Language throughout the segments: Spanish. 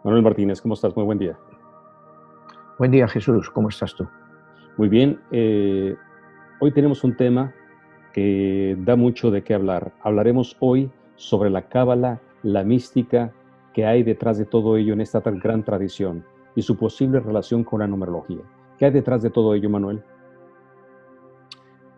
Manuel Martínez, ¿cómo estás? Muy buen día. Buen día, Jesús. ¿Cómo estás tú? Muy bien. Hoy tenemos un tema que da mucho de qué hablar. Hablaremos hoy sobre la cábala, la mística que hay detrás de todo ello en esta tan gran tradición y su posible relación con la numerología. ¿Qué hay detrás de todo ello, Manuel?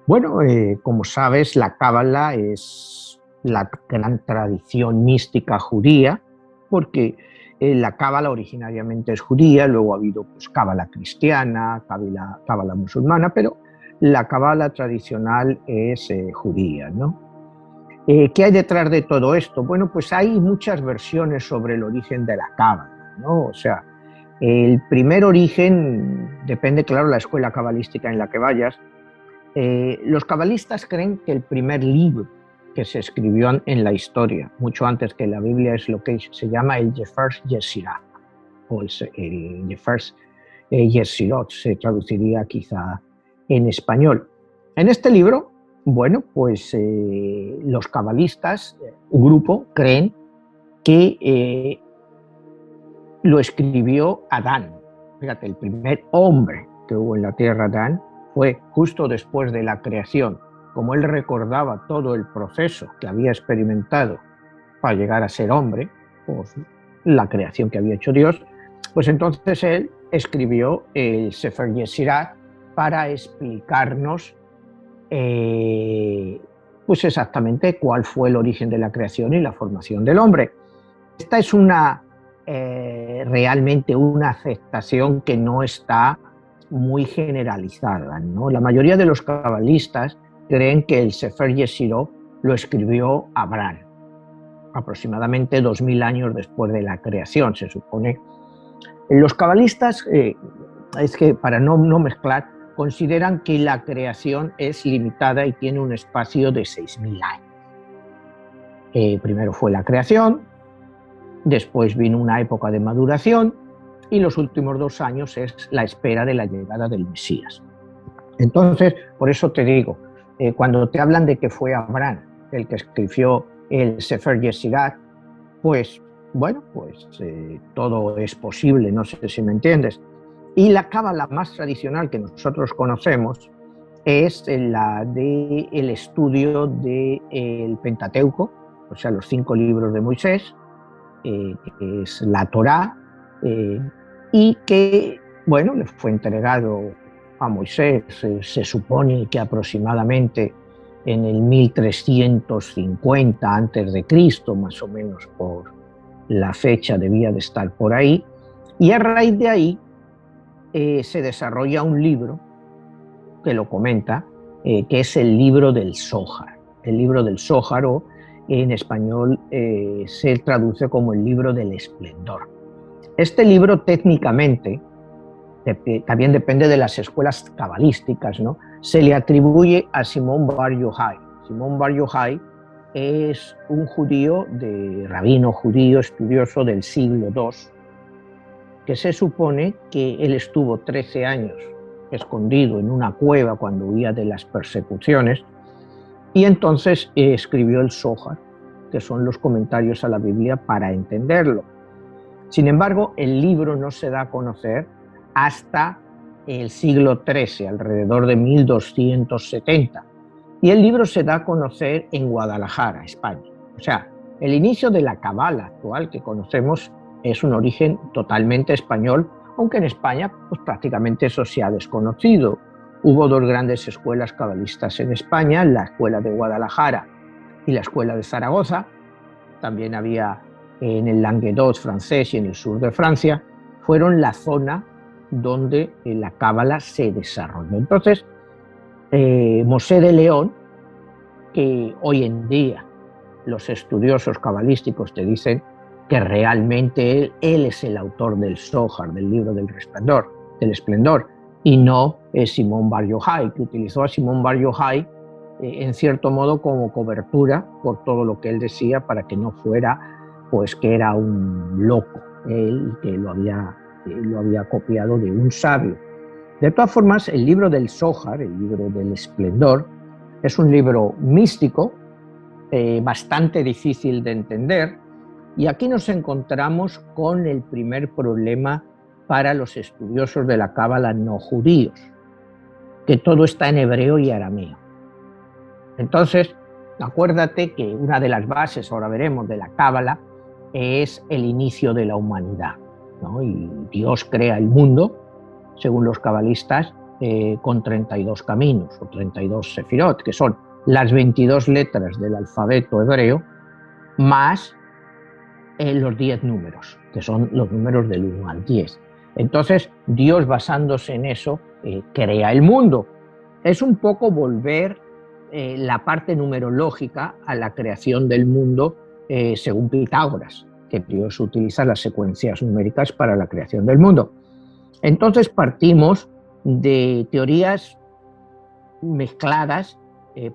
Bueno, como sabes, la cábala es la gran tradición mística judía, porque la cábala originariamente es judía, luego ha habido pues, cábala cristiana, cábala musulmana, pero la cábala tradicional es judía, ¿no? ¿Qué hay detrás de todo esto? Bueno, pues hay muchas versiones sobre el origen de la cábala, ¿no? O sea, el primer origen depende, claro, de la escuela cabalística en la que vayas. Los cabalistas creen que el primer libro que se escribió en la historia, mucho antes que la Biblia, es lo que se llama el Sefer Yetzirah, o el Sefer Yetzirot, se traduciría quizá en español. En este libro, bueno, pues los cabalistas, un grupo, creen que lo escribió Adán. Fíjate, el primer hombre que hubo en la tierra, Adán, fue justo después de la creación. Como él recordaba todo el proceso que había experimentado para llegar a ser hombre, por la creación que había hecho Dios, pues entonces él escribió el Sefer Yetzirah para explicarnos pues exactamente cuál fue el origen de la creación y la formación del hombre. Esta es realmente una aceptación que no está muy generalizada, ¿no? La mayoría de los cabalistas creen que el Sefer Yetzirot lo escribió Abraham, aproximadamente 2000 años después de la creación, se supone. Los cabalistas, es que para no mezclar, consideran que la creación es limitada y tiene un espacio de 6000 años. Primero fue la creación, después vino una época de maduración y los últimos 2 años es la espera de la llegada del Mesías. Entonces, por eso te digo, cuando te hablan de que fue Abraham el que escribió el Sefer Yetzirah, pues bueno, pues todo es posible, no sé si me entiendes. Y la cábala más tradicional que nosotros conocemos es la del estudio del Pentateuco, o sea, los 5 libros de Moisés, que es la Torá, y que, bueno, le fue entregado a Moisés, se supone que aproximadamente en el 1350 a.C., más o menos por la fecha debía de estar por ahí, y a raíz de ahí se desarrolla un libro que lo comenta, que es el libro del Zohar. El libro del Zohar, o en español se traduce como el libro del esplendor. Este libro técnicamente, también depende de las escuelas cabalísticas, ¿no? Se le atribuye a Simón Bar Yochai. Simón Bar Yochai es un judío, rabino judío estudioso del siglo II, que se supone que él estuvo 13 años escondido en una cueva cuando huía de las persecuciones, y entonces escribió el Zohar, que son los comentarios a la Biblia para entenderlo. Sin embargo, el libro no se da a conocer hasta el siglo XIII, alrededor de 1270, y el libro se da a conocer en Guadalajara, España. O sea, el inicio de la cábala actual que conocemos es un origen totalmente español, aunque en España pues, prácticamente eso se ha desconocido. Hubo 2 grandes escuelas cabalistas en España, la escuela de Guadalajara y la escuela de Zaragoza. También había en el Languedoc francés y en el sur de Francia. Fueron la zona donde la cábala se desarrolló. Entonces, Mosé de León, que hoy en día los estudiosos cabalísticos te dicen que realmente él es el autor del Zohar, del libro del esplendor, y no Simón Bar Yochai, que utilizó a Simón Bar Yochai en cierto modo como cobertura por todo lo que él decía, para que no fuera pues que era un loco él, que lo había copiado de un sabio. De todas formas, el libro del Zohar, el libro del Esplendor, es un libro místico, bastante difícil de entender, y aquí nos encontramos con el primer problema para los estudiosos de la Cábala no judíos, que todo está en hebreo y arameo. Entonces, acuérdate que una de las bases, ahora veremos, de la Cábala es el inicio de la humanidad, ¿no? Y Dios crea el mundo, según los cabalistas, con 32 caminos o 32 sefirot, que son las 22 letras del alfabeto hebreo, más los 10 números, que son los números del 1 al 10. Entonces, Dios, basándose en eso, crea el mundo. Es un poco volver la parte numerológica a la creación del mundo según Pitágoras, que Dios utiliza las secuencias numéricas para la creación del mundo. Entonces partimos de teorías mezcladas,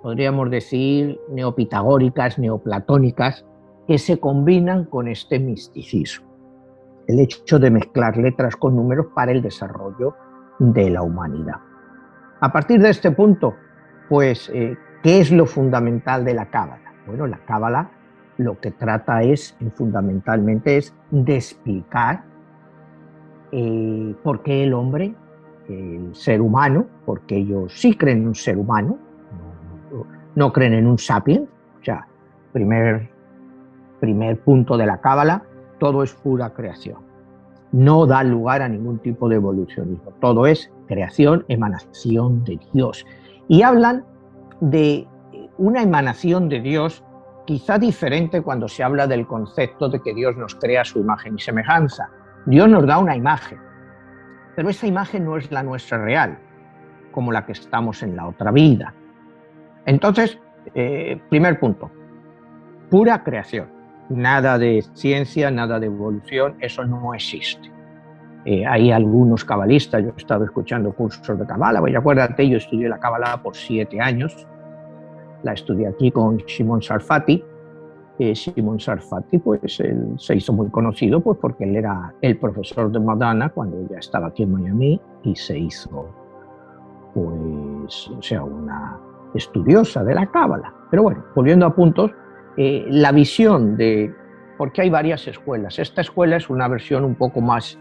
podríamos decir neopitagóricas, neoplatónicas, que se combinan con este misticismo. El hecho de mezclar letras con números para el desarrollo de la humanidad. A partir de este punto, pues, ¿qué es lo fundamental de la Cábala? Bueno, la Cábala lo que trata fundamentalmente es de explicar por qué el hombre, el ser humano, porque ellos sí creen en un ser humano, no creen en un sapiens, o sea, primer punto de la Cábala, todo es pura creación. No da lugar a ningún tipo de evolucionismo, todo es creación, emanación de Dios. Y hablan de una emanación de Dios quizá diferente cuando se habla del concepto de que Dios nos crea a su imagen y semejanza. Dios nos da una imagen, pero esa imagen no es la nuestra real, como la que estamos en la otra vida. Entonces, primer punto, pura creación. Nada de ciencia, nada de evolución, eso no existe. Hay algunos cabalistas, yo he estado escuchando cursos de Kabbalah, y acuérdate, yo estudié la Kabbalah por 7 años, la estudié aquí con Shimon Sarfati. Shimon Sarfati, pues él se hizo muy conocido pues porque él era el profesor de Madonna cuando ella estaba aquí en Miami, y se hizo pues, o sea, una estudiosa de la Cábala. Pero bueno, volviendo a puntos, la visión de, porque hay varias escuelas, esta escuela es una versión un poco más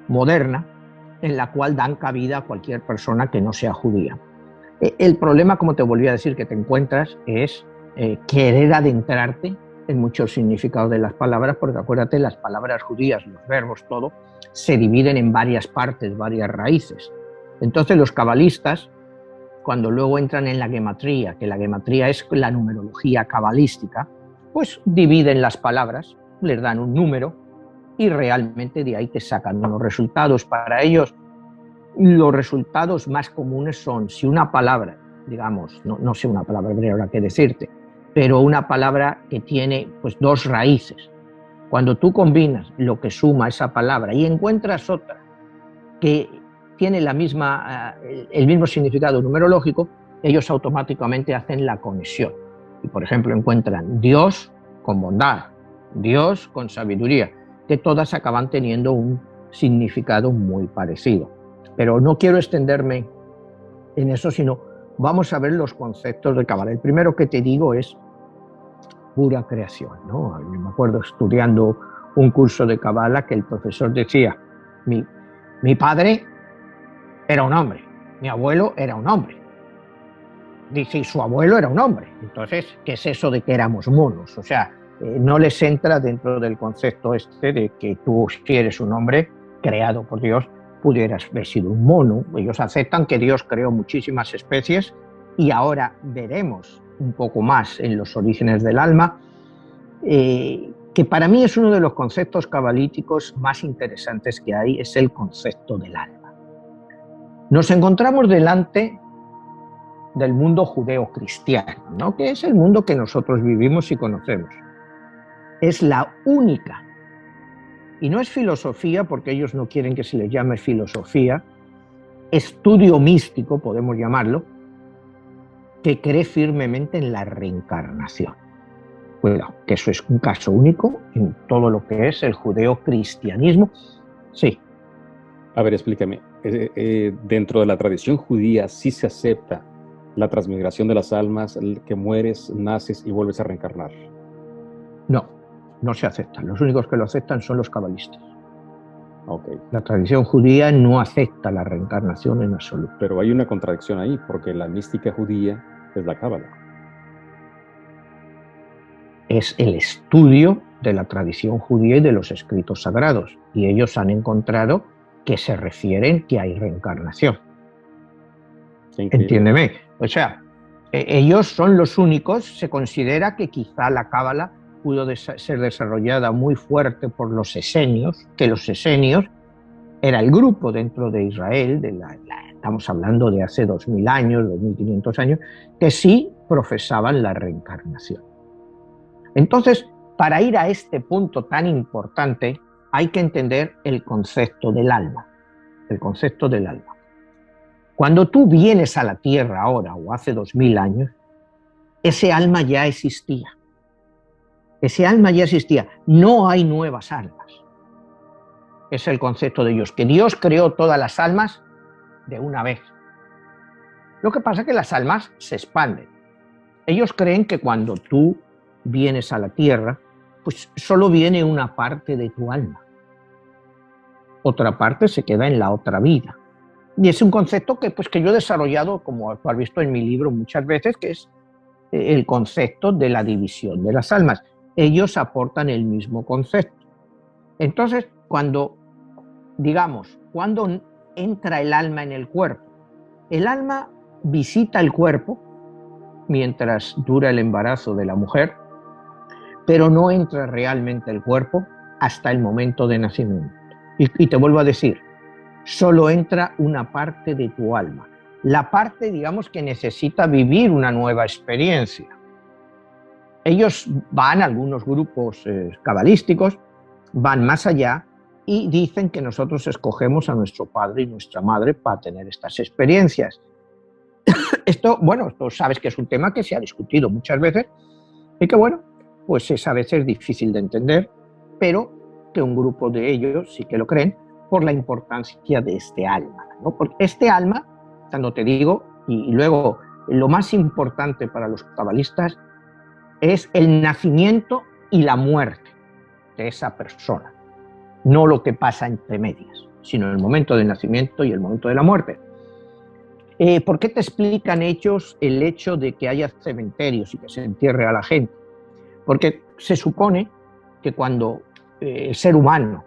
moderna, en la cual dan cabida a cualquier persona que no sea judía. El problema, como te volví a decir, que te encuentras es querer adentrarte en muchos significados de las palabras, porque acuérdate, las palabras judías, los verbos, todo, se dividen en varias partes, varias raíces. Entonces los cabalistas, cuando luego entran en la gematría, que la gematría es la numerología cabalística, pues dividen las palabras, les dan un número y realmente de ahí te sacan unos resultados. Para ellos, los resultados más comunes son, si una palabra, digamos, no sé una palabra hebrea ahora qué decirte, pero una palabra que tiene pues 2 raíces. Cuando tú combinas lo que suma esa palabra y encuentras otra que tiene el mismo significado numerológico, ellos automáticamente hacen la conexión. Y por ejemplo encuentran Dios con bondad, Dios con sabiduría, que todas acaban teniendo un significado muy parecido. Pero no quiero extenderme en eso, sino vamos a ver los conceptos de Kabbalah. El primero que te digo es pura creación, ¿no? Yo me acuerdo estudiando un curso de Kabbalah que el profesor decía, mi padre era un hombre, mi abuelo era un hombre. Dice, y su abuelo era un hombre. Entonces, ¿qué es eso de que éramos monos? O sea, no les entra dentro del concepto este de que tú, si eres un hombre creado por Dios, pudieras haber sido un mono. Ellos aceptan que Dios creó muchísimas especies, y ahora veremos un poco más en los orígenes del alma, que para mí es uno de los conceptos cabalíticos más interesantes que hay, es el concepto del alma. Nos encontramos delante del mundo judeo-cristiano, ¿no? Que es el mundo que nosotros vivimos y conocemos. Es la única, y no es filosofía, porque ellos no quieren que se les llame filosofía, estudio místico, podemos llamarlo, que cree firmemente en la reencarnación. Cuidado, que eso es un caso único en todo lo que es el judeocristianismo. Sí. A ver, explícame. Dentro de la tradición judía sí se acepta la transmigración de las almas, que mueres, naces y vuelves a reencarnar. No, no se acepta. Los únicos que lo aceptan son los cabalistas. Okay. La tradición judía no acepta la reencarnación en absoluto. Pero hay una contradicción ahí, porque la mística judía es la cábala. Es el estudio de la tradición judía y de los escritos sagrados. Y ellos han encontrado que se refieren que hay reencarnación. Entiéndeme. O sea, ellos son los únicos, se considera que quizá la cábala pudo ser desarrollada muy fuerte por los esenios, que los esenios era el grupo dentro de Israel, estamos hablando de hace 2000 años, 2500 años, que sí profesaban la reencarnación. Entonces, para ir a este punto tan importante, hay que entender el concepto del alma. El concepto del alma. Cuando tú vienes a la Tierra ahora o hace 2000 años, ese alma ya existía. Ese alma ya existía. No hay nuevas almas. Es el concepto de Dios, que Dios creó todas las almas de una vez. Lo que pasa es que las almas se expanden. Ellos creen que cuando tú vienes a la Tierra, pues solo viene una parte de tu alma. Otra parte se queda en la otra vida. Y es un concepto que yo he desarrollado, como tú has visto en mi libro muchas veces, que es el concepto de la división de las almas. Ellos aportan el mismo concepto. Entonces, cuando entra el alma en el cuerpo, el alma visita el cuerpo mientras dura el embarazo de la mujer, pero no entra realmente el cuerpo hasta el momento de nacimiento. Y te vuelvo a decir, solo entra una parte de tu alma, la parte, que necesita vivir una nueva experiencia. Ellos algunos grupos cabalísticos, van más allá y dicen que nosotros escogemos a nuestro padre y nuestra madre para tener estas experiencias. Esto sabes que es un tema que se ha discutido muchas veces y que, pues es a veces difícil de entender, pero que un grupo de ellos sí que lo creen por la importancia de este alma, ¿no? Porque este alma, cuando te digo, y luego lo más importante para los cabalistas es el nacimiento y la muerte de esa persona, no lo que pasa entre medias, sino el momento del nacimiento y el momento de la muerte. ¿Por qué te explican ellos el hecho de que haya cementerios y que se entierre a la gente? Porque se supone que cuando el ser humano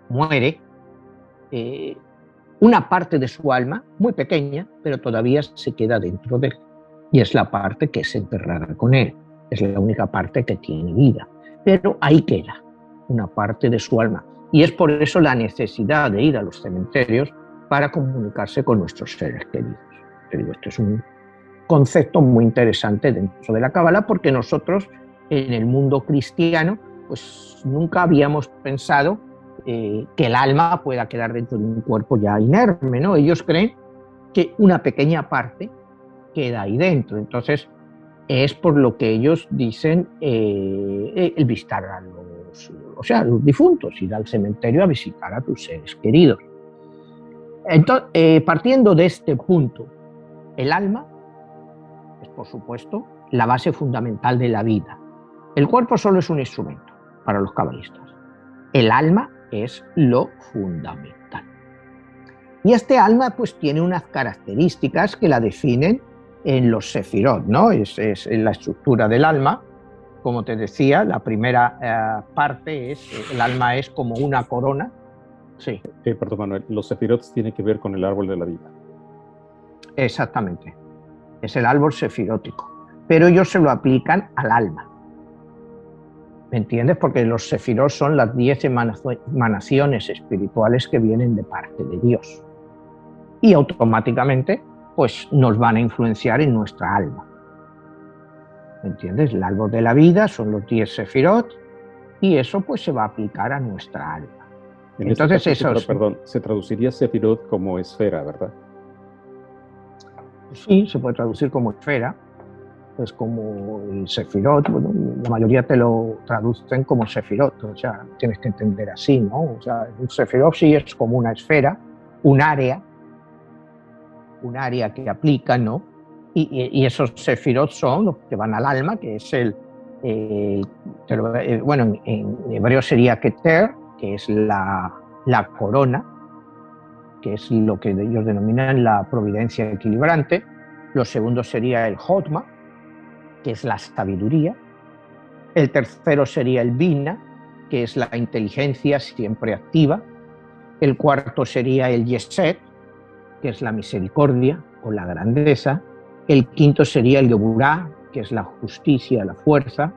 muere, una parte de su alma, muy pequeña, pero todavía se queda dentro de él. Y es la parte que es enterrada con él. Es la única parte que tiene vida. Pero ahí queda una parte de su alma. Y es por eso la necesidad de ir a los cementerios para comunicarse con nuestros seres queridos. Te digo, esto es un concepto muy interesante dentro de la Cábala, porque nosotros en el mundo cristiano pues nunca habíamos pensado que el alma pueda quedar dentro de un cuerpo ya inerme, ¿no? Ellos creen que una pequeña parte queda ahí dentro. Entonces es por lo que ellos dicen el visitar a los difuntos, ir al cementerio a visitar a tus seres queridos. Entonces, partiendo de este punto, el alma es, por supuesto, la base fundamental de la vida. El cuerpo solo es un instrumento para los cabalistas. El alma es lo fundamental. Y este alma pues tiene unas características que la definen en los sefirot, ¿no? Es la estructura del alma. Como te decía, la primera parte el alma es como una corona. Sí. Perdón, Manuel, los sefirot tienen que ver con el árbol de la vida. Exactamente. Es el árbol sefirótico. Pero ellos se lo aplican al alma. ¿Me entiendes? Porque los sefirot son las 10 emanaciones espirituales que vienen de parte de Dios. Y automáticamente pues nos van a influenciar en nuestra alma. ¿Me entiendes? El árbol de la vida son los 10 sefirot y eso pues se va a aplicar a nuestra alma. Entonces eso... Perdón, se traduciría sefirot como esfera, ¿verdad? Sí, se puede traducir como esfera, es como el sefirot, bueno, la mayoría te lo traducen como sefirot, o sea, tienes que entender así, ¿no? O sea, un sefirot sí es como una esfera, un área que aplica, ¿no? Y esos sefirot son los que van al alma, que es bueno, en hebreo sería keter, que es la corona, que es lo que ellos denominan la providencia equilibrante. Lo segundo sería el hotma, que es la sabiduría. El tercero sería el bina, que es la inteligencia siempre activa. El cuarto sería el yesed, que es la misericordia o la grandeza. El quinto sería el geburá, que es la justicia, la fuerza.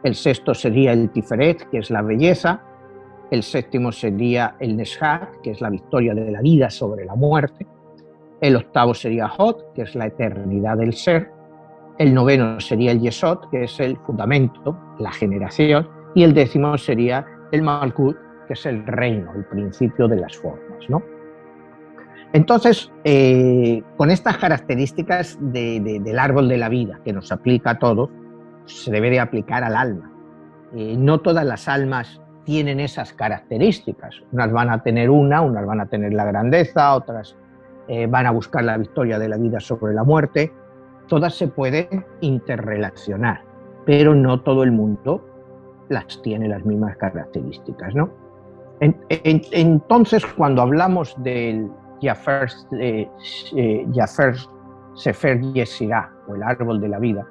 El sexto sería el tiferet, que es la belleza. El séptimo sería el neshat, que es la victoria de la vida sobre la muerte. El octavo sería Hot, que es la eternidad del ser. El noveno sería el Yesod, que es el fundamento, la generación. Y el décimo sería el Malkut, que es el reino, el principio de las formas, ¿no? Entonces, con estas características del árbol de la vida, que nos aplica a todos, se debe de aplicar al alma. No todas las almas tienen esas características. Unas van a tener unas van a tener la grandeza, otras van a buscar la victoria de la vida sobre la muerte. Todas se pueden interrelacionar, pero no todo el mundo las tiene las mismas características, ¿no? Entonces, cuando hablamos del Jafer Sefer Yesirá, o el árbol de la vida,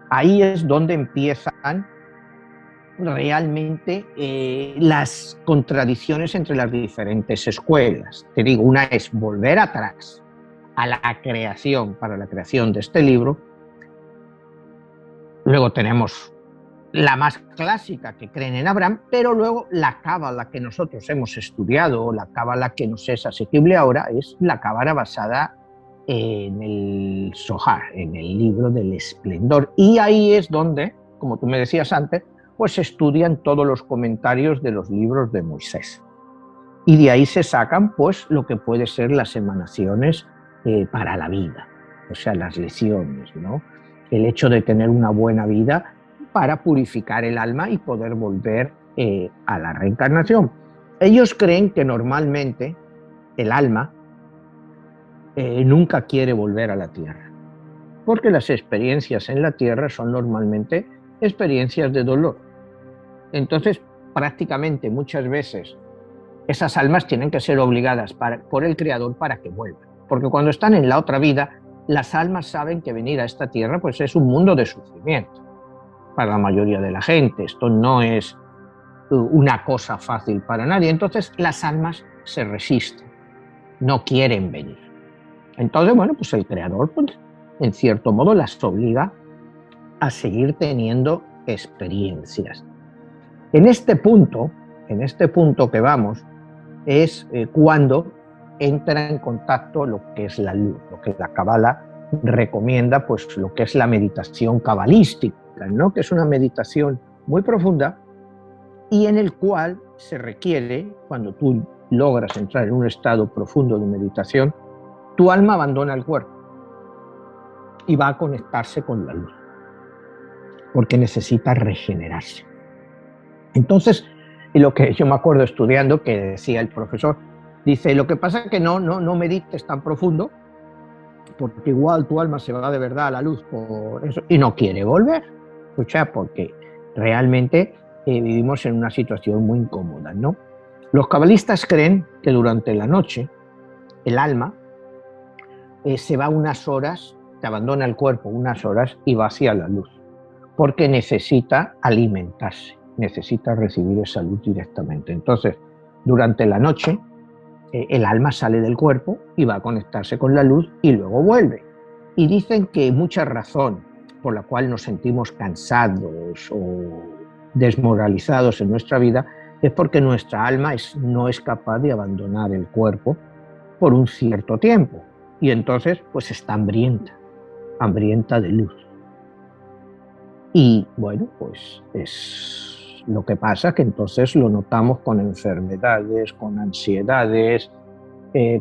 ahí es donde empiezan realmente las contradicciones entre las diferentes escuelas. Te digo, una es volver atrás a la creación, para la creación de este libro. Luego tenemos la más clásica, que creen en Abraham, pero luego la cábala que nosotros hemos estudiado, o la cábala que nos es asequible ahora, es la cábala basada en el Zohar, en el libro del esplendor. Y ahí es donde, como tú me decías antes, pues se estudian todos los comentarios de los libros de Moisés. Y de ahí se sacan pues lo que puede ser las emanaciones para la vida, o sea, las lecciones, ¿no? El hecho de tener una buena vida para purificar el alma y poder volver a la reencarnación. Ellos creen que normalmente el alma nunca quiere volver a la tierra, porque las experiencias en la tierra son normalmente experiencias de dolor. Entonces, prácticamente muchas veces esas almas tienen que ser obligadas por el Creador para que vuelvan, porque cuando están en la otra vida, las almas saben que venir a esta tierra pues es un mundo de sufrimiento para la mayoría de la gente. Esto no es una cosa fácil para nadie. Entonces las almas se resisten, no quieren venir. Entonces, bueno, pues el Creador, pues, en cierto modo, las obliga a seguir teniendo experiencias. En este punto que vamos, es cuando entra en contacto lo que es la luz, lo que la Kabbalah recomienda, pues lo que es la meditación cabalística, ¿no? Que es una meditación muy profunda y en el cual se requiere, cuando tú logras entrar en un estado profundo de meditación, tu alma abandona el cuerpo y va a conectarse con la luz, porque necesita regenerarse. Entonces, y lo que yo me acuerdo estudiando, que decía el profesor, dice, lo que pasa es que no medites tan profundo, porque igual tu alma se va de verdad a la luz por eso, y no quiere volver. O sea, porque realmente vivimos en una situación muy incómoda, ¿no? Los cabalistas creen que durante la noche el alma se va unas horas, te abandona el cuerpo unas horas y va hacia la luz, porque necesita alimentarse, necesita recibir esa luz directamente. Entonces, durante la noche, el alma sale del cuerpo y va a conectarse con la luz y luego vuelve. Y dicen que mucha razón por la cual nos sentimos cansados o desmoralizados en nuestra vida es porque nuestra alma no es capaz de abandonar el cuerpo por un cierto tiempo. Y entonces, pues está hambrienta de luz. Y bueno, pues es lo que pasa, que entonces lo notamos con enfermedades, con ansiedades,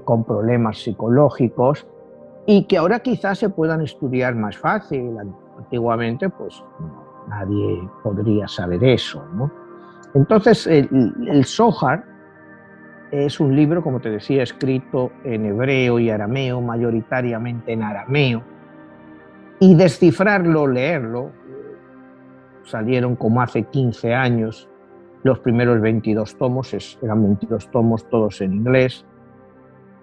con problemas psicológicos, y que ahora quizás se puedan estudiar más fácil. Antiguamente, pues nadie podría saber eso, ¿no? Entonces, el Zohar es un libro, como te decía, escrito en hebreo y arameo, mayoritariamente en arameo, y descifrarlo, leerlo, salieron como hace 15 años los primeros 22 tomos, eran 22 tomos todos en inglés,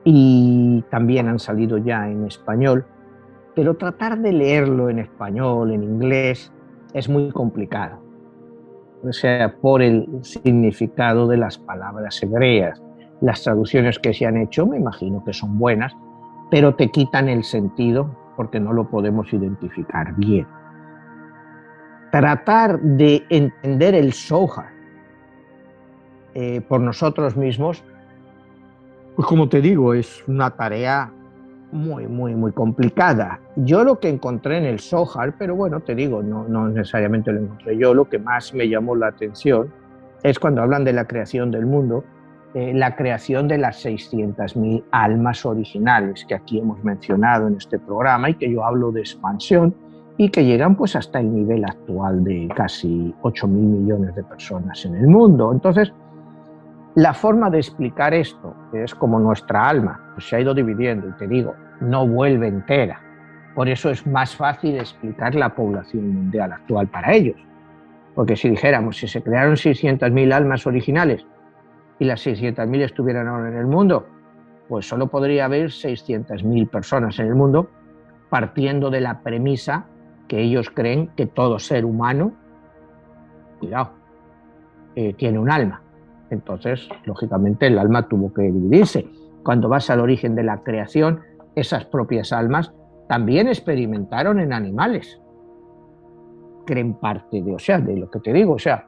y también han salido ya en español, pero tratar de leerlo en español, en inglés, es muy complicado, o sea, por el significado de las palabras hebreas. Las traducciones que se han hecho, me imagino que son buenas, pero te quitan el sentido porque no lo podemos identificar bien. Tratar de entender el Zohar por nosotros mismos, pues como te digo, es una tarea muy complicada. Yo lo que encontré en el Zohar, pero bueno, te digo, no necesariamente lo encontré yo, lo que más me llamó la atención es cuando hablan de la creación del mundo, la creación de las 600.000 almas originales que aquí hemos mencionado en este programa y que yo hablo de expansión y que llegan pues hasta el nivel actual de casi 8.000 millones de personas en el mundo. Entonces, la forma de explicar esto es como nuestra alma pues se ha ido dividiendo y te digo, no vuelve entera. Por eso es más fácil explicar la población mundial actual para ellos. Porque si dijéramos, si se crearon 600.000 almas originales y las 600.000 estuvieran ahora en el mundo, pues solo podría haber 600.000 personas en el mundo, partiendo de la premisa que ellos creen que todo ser humano, cuidado, tiene un alma. Entonces, lógicamente, el alma tuvo que dividirse. Cuando vas al origen de la creación, esas propias almas también experimentaron en animales. Creen parte de, o sea, de lo que te digo. O sea,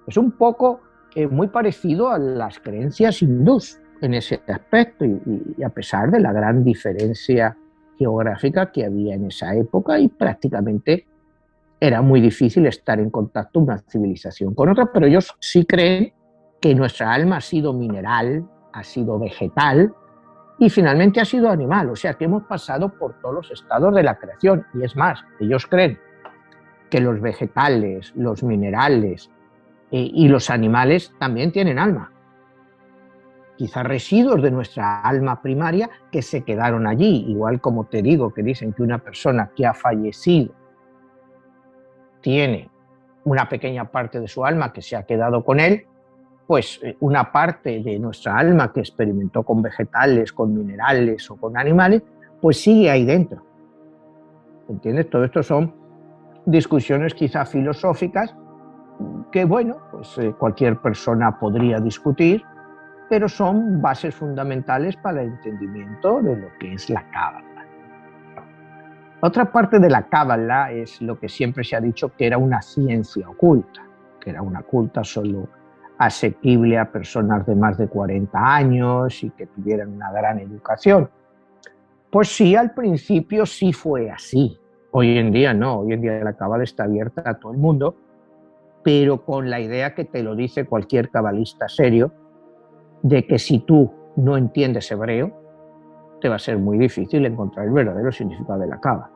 es un poco muy parecido a las creencias hindús en ese aspecto y a pesar de la gran diferencia geográfica que había en esa época y prácticamente era muy difícil estar en contacto una civilización con otra, pero ellos sí creen que nuestra alma ha sido mineral, ha sido vegetal y finalmente ha sido animal, o sea que hemos pasado por todos los estados de la creación. Y es más, ellos creen que los vegetales, los minerales y los animales también tienen alma, quizás residuos de nuestra alma primaria que se quedaron allí, igual como te digo que dicen que una persona que ha fallecido tiene una pequeña parte de su alma que se ha quedado con él, pues una parte de nuestra alma que experimentó con vegetales, con minerales o con animales, pues sigue ahí dentro. ¿Entiendes? Todo esto son discusiones quizá filosóficas que, bueno, pues cualquier persona podría discutir, pero son bases fundamentales para el entendimiento de lo que es la Cábala. Otra parte de la Cábala es lo que siempre se ha dicho que era una ciencia oculta, que era una oculta solo asequible a personas de más de 40 años y que tuvieran una gran educación. Pues sí, al principio sí fue así. Hoy en día no, hoy en día la Cábala está abierta a todo el mundo, pero con la idea que te lo dice cualquier cabalista serio, de que si tú no entiendes hebreo, te va a ser muy difícil encontrar el verdadero significado de la Cábala.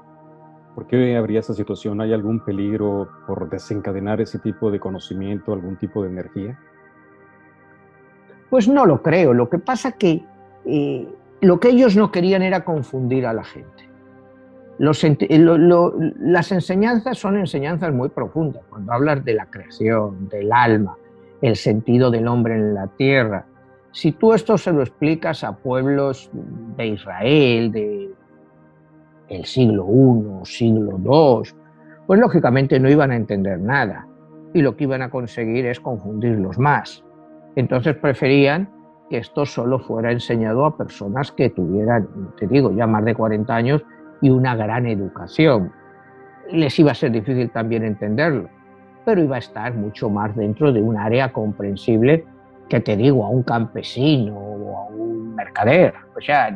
¿Por qué habría esa situación? ¿Hay algún peligro por desencadenar ese tipo de conocimiento, algún tipo de energía? Pues no lo creo. Lo que pasa que lo que ellos no querían era confundir a la gente. Las enseñanzas son enseñanzas muy profundas. Cuando hablas de la creación, del alma, el sentido del hombre en la tierra, si tú esto se lo explicas a pueblos de Israel, del siglo I, siglo II, pues lógicamente no iban a entender nada y lo que iban a conseguir es confundirlos más. Entonces preferían que esto solo fuera enseñado a personas que tuvieran, te digo, ya más de 40 años y una gran educación. Les iba a ser difícil también entenderlo, pero iba a estar mucho más dentro de un área comprensible que, te digo, a un campesino o a un mercader. O sea,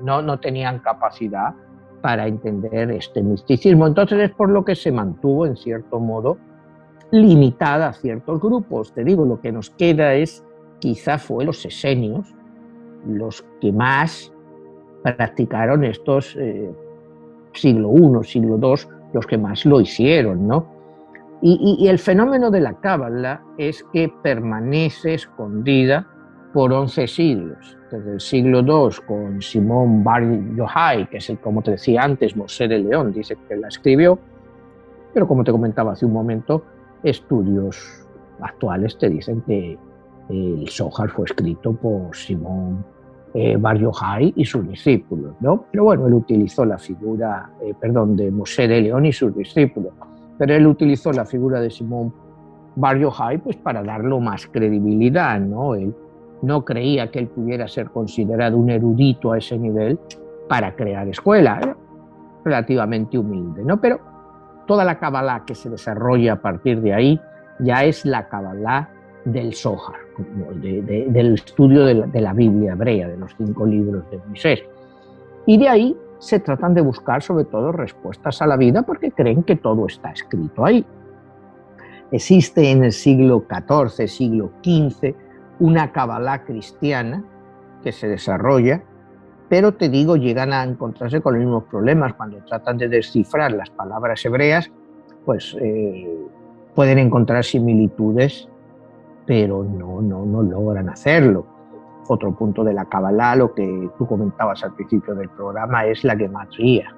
no tenían capacidad para entender este misticismo. Entonces es por lo que se mantuvo, en cierto modo, limitada a ciertos grupos. Te digo, lo que nos queda es, quizá fue los esenios, los que más practicaron estos siglo I, siglo II, los que más lo hicieron, ¿no? Y el fenómeno de la cábala es que permanece escondida por 11 siglos, desde el siglo II con Simón Bar Yochai, que es el, como te decía antes, Moshe de León, dice que la escribió, pero como te comentaba hace un momento, estudios actuales te dicen que el Zohar fue escrito por Simón Bar Yochai y sus discípulos, ¿no? Pero bueno, él utilizó la figura, de Moshe de León y sus discípulos, pero él utilizó la figura de Simón Bar Yochai pues para darle más credibilidad, ¿no? Él no creía que él pudiera ser considerado un erudito a ese nivel para crear escuela, era relativamente humilde, ¿no? Pero toda la Kabbalah que se desarrolla a partir de ahí ya es la Kabbalah del Zohar, del estudio de la Biblia hebrea, de los 5 libros de Moisés. Y de ahí se tratan de buscar sobre todo respuestas a la vida porque creen que todo está escrito ahí. Existe en el siglo XIV, siglo XV, una Kabbalah cristiana que se desarrolla, pero te digo, llegan a encontrarse con los mismos problemas. Cuando tratan de descifrar las palabras hebreas, pues pueden encontrar similitudes, pero no logran hacerlo. Otro punto de la Kabbalah, lo que tú comentabas al principio del programa, es la gematría,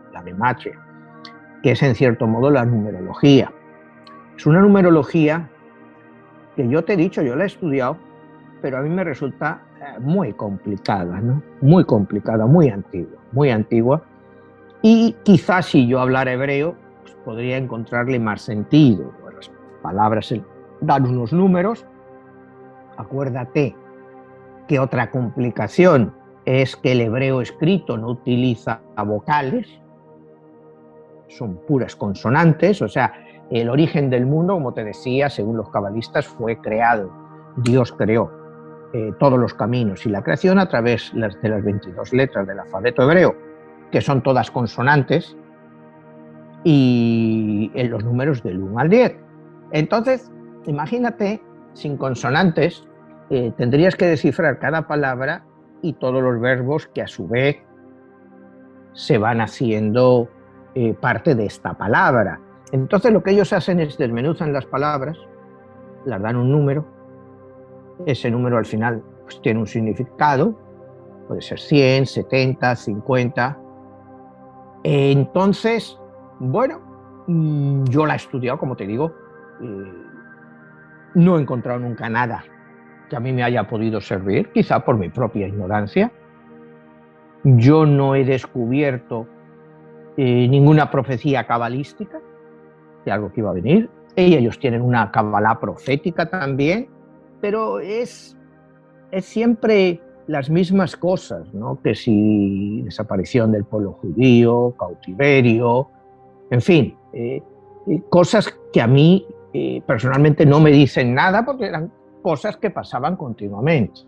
que es en cierto modo la numerología. Es una numerología que yo te he dicho, yo la he estudiado, pero a mí me resulta muy complicada, ¿no? Muy complicada, muy antigua. Y quizás si yo hablara hebreo, pues podría encontrarle más sentido. Las palabras dan unos números. Acuérdate que otra complicación es que el hebreo escrito no utiliza vocales, son puras consonantes, o sea, el origen del mundo, como te decía, según los cabalistas, fue creado. Dios creó todos los caminos y la creación a través de las 22 letras del alfabeto hebreo, que son todas consonantes, y en los números del 1 al 10. Entonces, imagínate, sin consonantes, tendrías que descifrar cada palabra y todos los verbos que a su vez se van haciendo parte de esta palabra. Entonces lo que ellos hacen es desmenuzan las palabras, las dan un número, ese número al final pues, tiene un significado, puede ser 100, 70, 50. Entonces, bueno, yo la he estudiado, como te digo, no he encontrado nunca nada que a mí me haya podido servir, quizá por mi propia ignorancia. Yo no he descubierto ninguna profecía cabalística de algo que iba a venir. Ellos tienen una Kabbalah profética también, pero es siempre las mismas cosas, ¿no? Que si desaparición del pueblo judío, cautiverio, en fin, cosas que a mí personalmente no me dicen nada porque eran cosas que pasaban continuamente.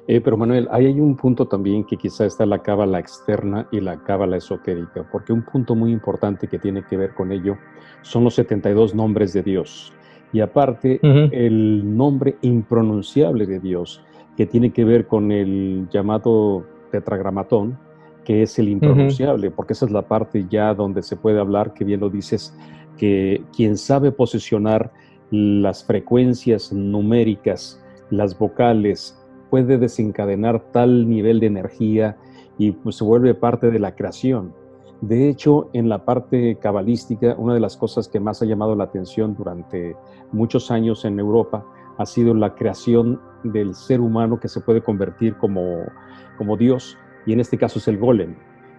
Pero Manuel, ahí hay un punto también que quizá está la cábala externa y la cábala esotérica, porque un punto muy importante que tiene que ver con ello son los 72 nombres de Dios. Y aparte, el nombre impronunciable de Dios, que tiene que ver con el llamado tetragramatón, que es el impronunciable, porque esa es la parte ya donde se puede hablar, que bien lo dices, que quien sabe posicionar las frecuencias numéricas, las vocales, puede desencadenar tal nivel de energía y pues se vuelve parte de la creación. De hecho, en la parte cabalística, una de las cosas que más ha llamado la atención durante muchos años en Europa ha sido la creación del ser humano que se puede convertir como Dios, y en este caso es el golem.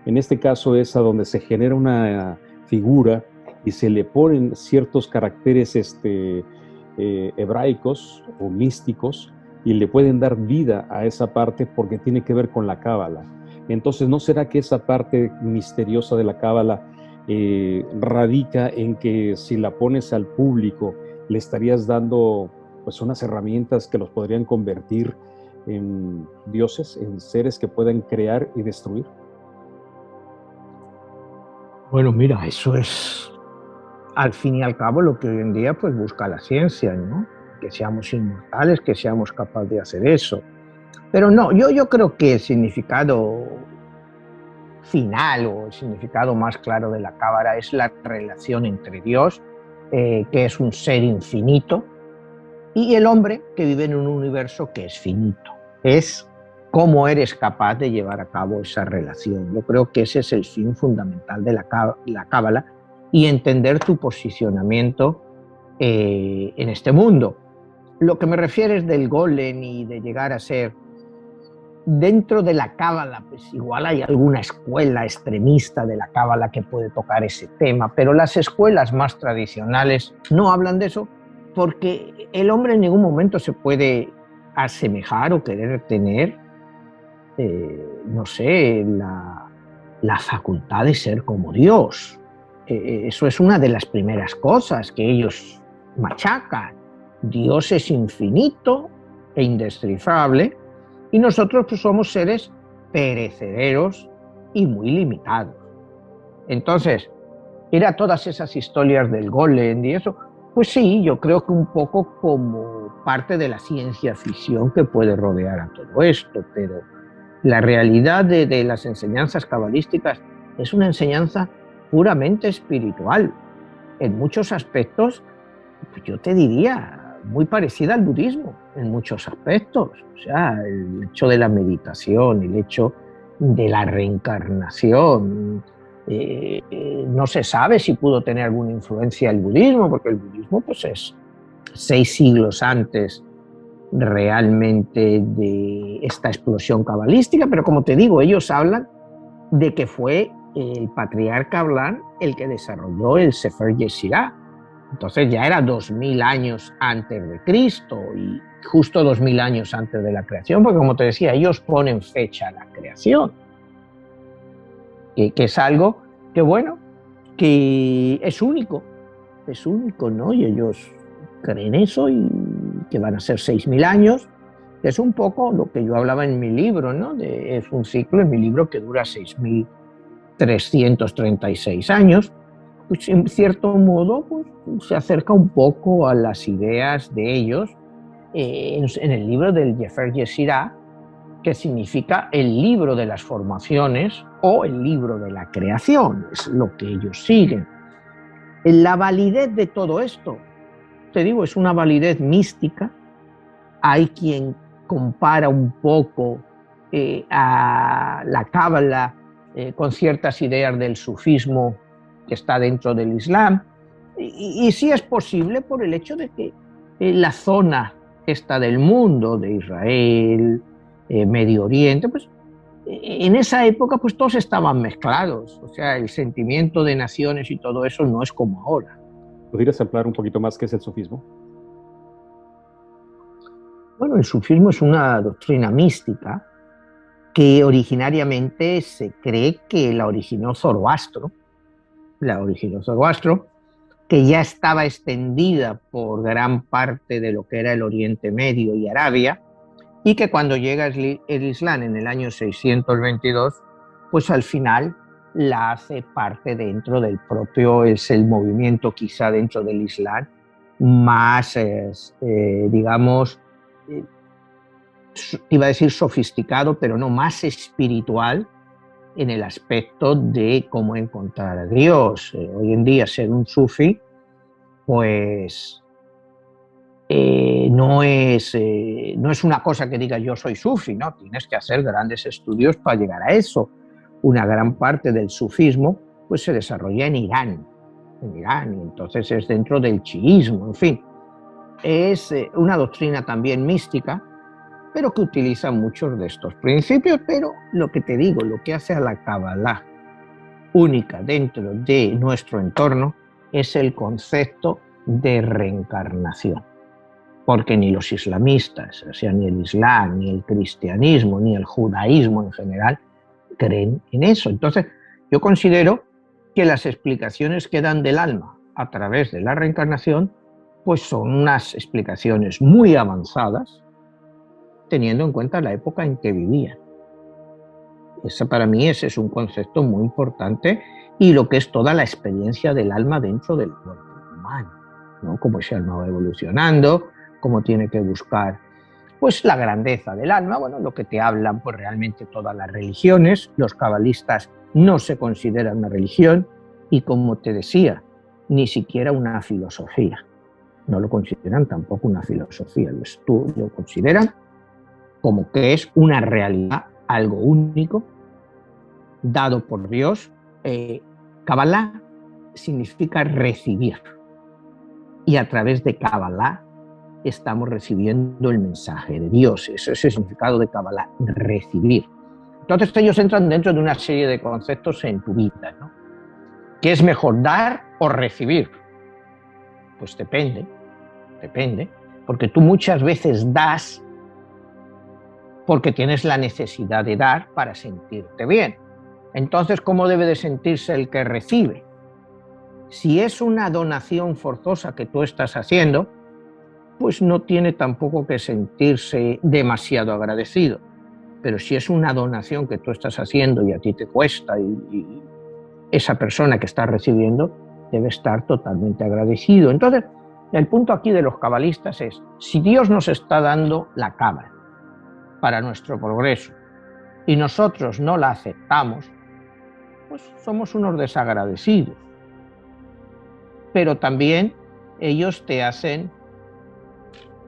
En este caso es a donde se genera una figura y se le ponen ciertos caracteres hebraicos o místicos, y le pueden dar vida a esa parte porque tiene que ver con la cábala. Entonces, ¿no será que esa parte misteriosa de la cábala radica en que si la pones al público, le estarías dando pues unas herramientas que los podrían convertir en dioses, en seres que puedan crear y destruir? Bueno, mira, eso es al fin y al cabo lo que hoy en día pues busca la ciencia, ¿no? Que seamos inmortales, que seamos capaces de hacer eso. Pero no, yo creo que el significado final o el significado más claro de la Cábala es la relación entre Dios, que es un ser infinito, y el hombre que vive en un universo que es finito. Es cómo eres capaz de llevar a cabo esa relación. Yo creo que ese es el fin fundamental de la Cábala y entender tu posicionamiento en este mundo. Lo que me refieres del golem y de llegar a ser dentro de la Cábala, pues igual hay alguna escuela extremista de la Cábala que puede tocar ese tema, pero las escuelas más tradicionales no hablan de eso porque el hombre en ningún momento se puede asemejar o querer tener, no sé, la facultad de ser como Dios. Eso es una de las primeras cosas que ellos machacan. Dios es infinito e indescifrable y nosotros pues, somos seres perecederos y muy limitados. Entonces, ir a todas esas historias del golem y eso, pues sí, yo creo que un poco como parte de la ciencia ficción que puede rodear a todo esto, pero la realidad de las enseñanzas cabalísticas es una enseñanza puramente espiritual. En muchos aspectos, pues yo te diría, muy parecida al budismo, en muchos aspectos. O sea, el hecho de la meditación, el hecho de la reencarnación. No se sabe si pudo tener alguna influencia el budismo, porque el budismo pues, es 6 siglos antes realmente de esta explosión cabalística, pero como te digo, ellos hablan de que fue el patriarca Ablan el que desarrolló el Sefer Yetzirah. Entonces ya era 2000 años antes de Cristo y justo 2000 años antes de la creación, porque como te decía, ellos ponen fecha a la creación, que es algo que, bueno, que es único, ¿no? Y ellos creen eso y que van a ser 6000 años. Es un poco lo que yo hablaba en mi libro, ¿no? Es un ciclo en mi libro que dura 6336 años. Pues en cierto modo pues, se acerca un poco a las ideas de ellos en el libro del Sefer Yetzirah, que significa el libro de las formaciones o el libro de la creación, es lo que ellos siguen. La validez de todo esto, te digo, es una validez mística. Hay quien compara un poco a la Cábala con ciertas ideas del sufismo que está dentro del Islam, y sí es posible por el hecho de que la zona esta del mundo, de Israel, Medio Oriente, pues en esa época pues todos estaban mezclados, o sea, el sentimiento de naciones y todo eso no es como ahora. ¿Podrías ampliar un poquito más qué es el sufismo? Bueno, el sufismo es una doctrina mística que originariamente se cree que la originó Zoroastro, que ya estaba extendida por gran parte de lo que era el Oriente Medio y Arabia, y que cuando llega el Islam en el año 622, pues al final la hace parte dentro del propio, es el movimiento quizá dentro del Islam más, digamos, iba a decir sofisticado, pero no, más espiritual en el aspecto de cómo encontrar a Dios. Hoy en día ser un sufi, pues no es una cosa que diga yo soy sufi, ¿no? Tienes que hacer grandes estudios para llegar a eso. Una gran parte del sufismo pues, se desarrolla en Irán, y entonces es dentro del chiismo, en fin. Es una doctrina también mística, pero que utiliza muchos de estos principios, pero lo que te digo, lo que hace a la Kabbalah única dentro de nuestro entorno es el concepto de reencarnación, porque ni los islamistas, o sea, ni el Islam, ni el cristianismo, ni el judaísmo en general creen en eso. Entonces, yo considero que las explicaciones que dan del alma a través de la reencarnación, pues son unas explicaciones muy avanzadas, teniendo en cuenta la época en que vivían. Para mí ese es un concepto muy importante y lo que es toda la experiencia del alma dentro del cuerpo humano, ¿no? Cómo ese alma va evolucionando, cómo tiene que buscar pues la grandeza del alma, bueno, lo que te hablan pues realmente todas las religiones. Los cabalistas no se consideran una religión y, como te decía, ni siquiera una filosofía. No lo consideran tampoco una filosofía, lo consideran como que es una realidad, algo único, dado por Dios. Kabbalah significa recibir, y a través de Kabbalah estamos recibiendo el mensaje de Dios. Ese es el significado de Kabbalah, recibir. Entonces ellos entran dentro de una serie de conceptos en tu vida, ¿no? ¿Qué es mejor, dar o recibir? Pues depende, porque tú muchas veces das porque tienes la necesidad de dar para sentirte bien. Entonces, ¿cómo debe de sentirse el que recibe? Si es una donación forzosa que tú estás haciendo, pues no tiene tampoco que sentirse demasiado agradecido. Pero si es una donación que tú estás haciendo y a ti te cuesta, y esa persona que está recibiendo debe estar totalmente agradecido. Entonces, el punto aquí de los cabalistas es, si Dios nos está dando la cábala para nuestro progreso y nosotros no la aceptamos, pues somos unos desagradecidos. Pero también ellos te hacen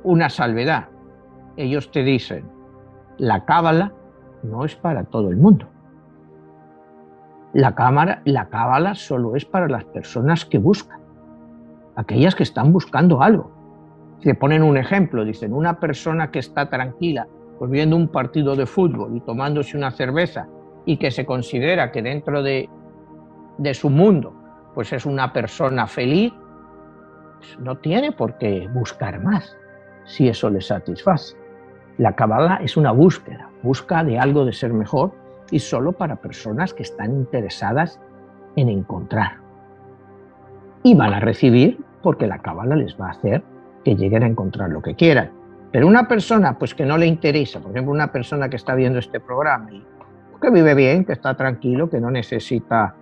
una salvedad. Ellos te dicen, la cábala no es para todo el mundo. La cábala solo es para las personas que buscan, aquellas que están buscando algo. Te ponen un ejemplo, dicen, una persona que está tranquila, pues viendo un partido de fútbol y tomándose una cerveza, y que se considera que dentro de su mundo pues es una persona feliz, pues no tiene por qué buscar más, si eso le satisface. La cábala es una búsqueda, busca de algo de ser mejor, y solo para personas que están interesadas en encontrar. Y van a recibir porque la cábala les va a hacer que lleguen a encontrar lo que quieran. Pero una persona pues que no le interesa, por ejemplo, una persona que está viendo este programa y que vive bien, que está tranquilo, que no necesita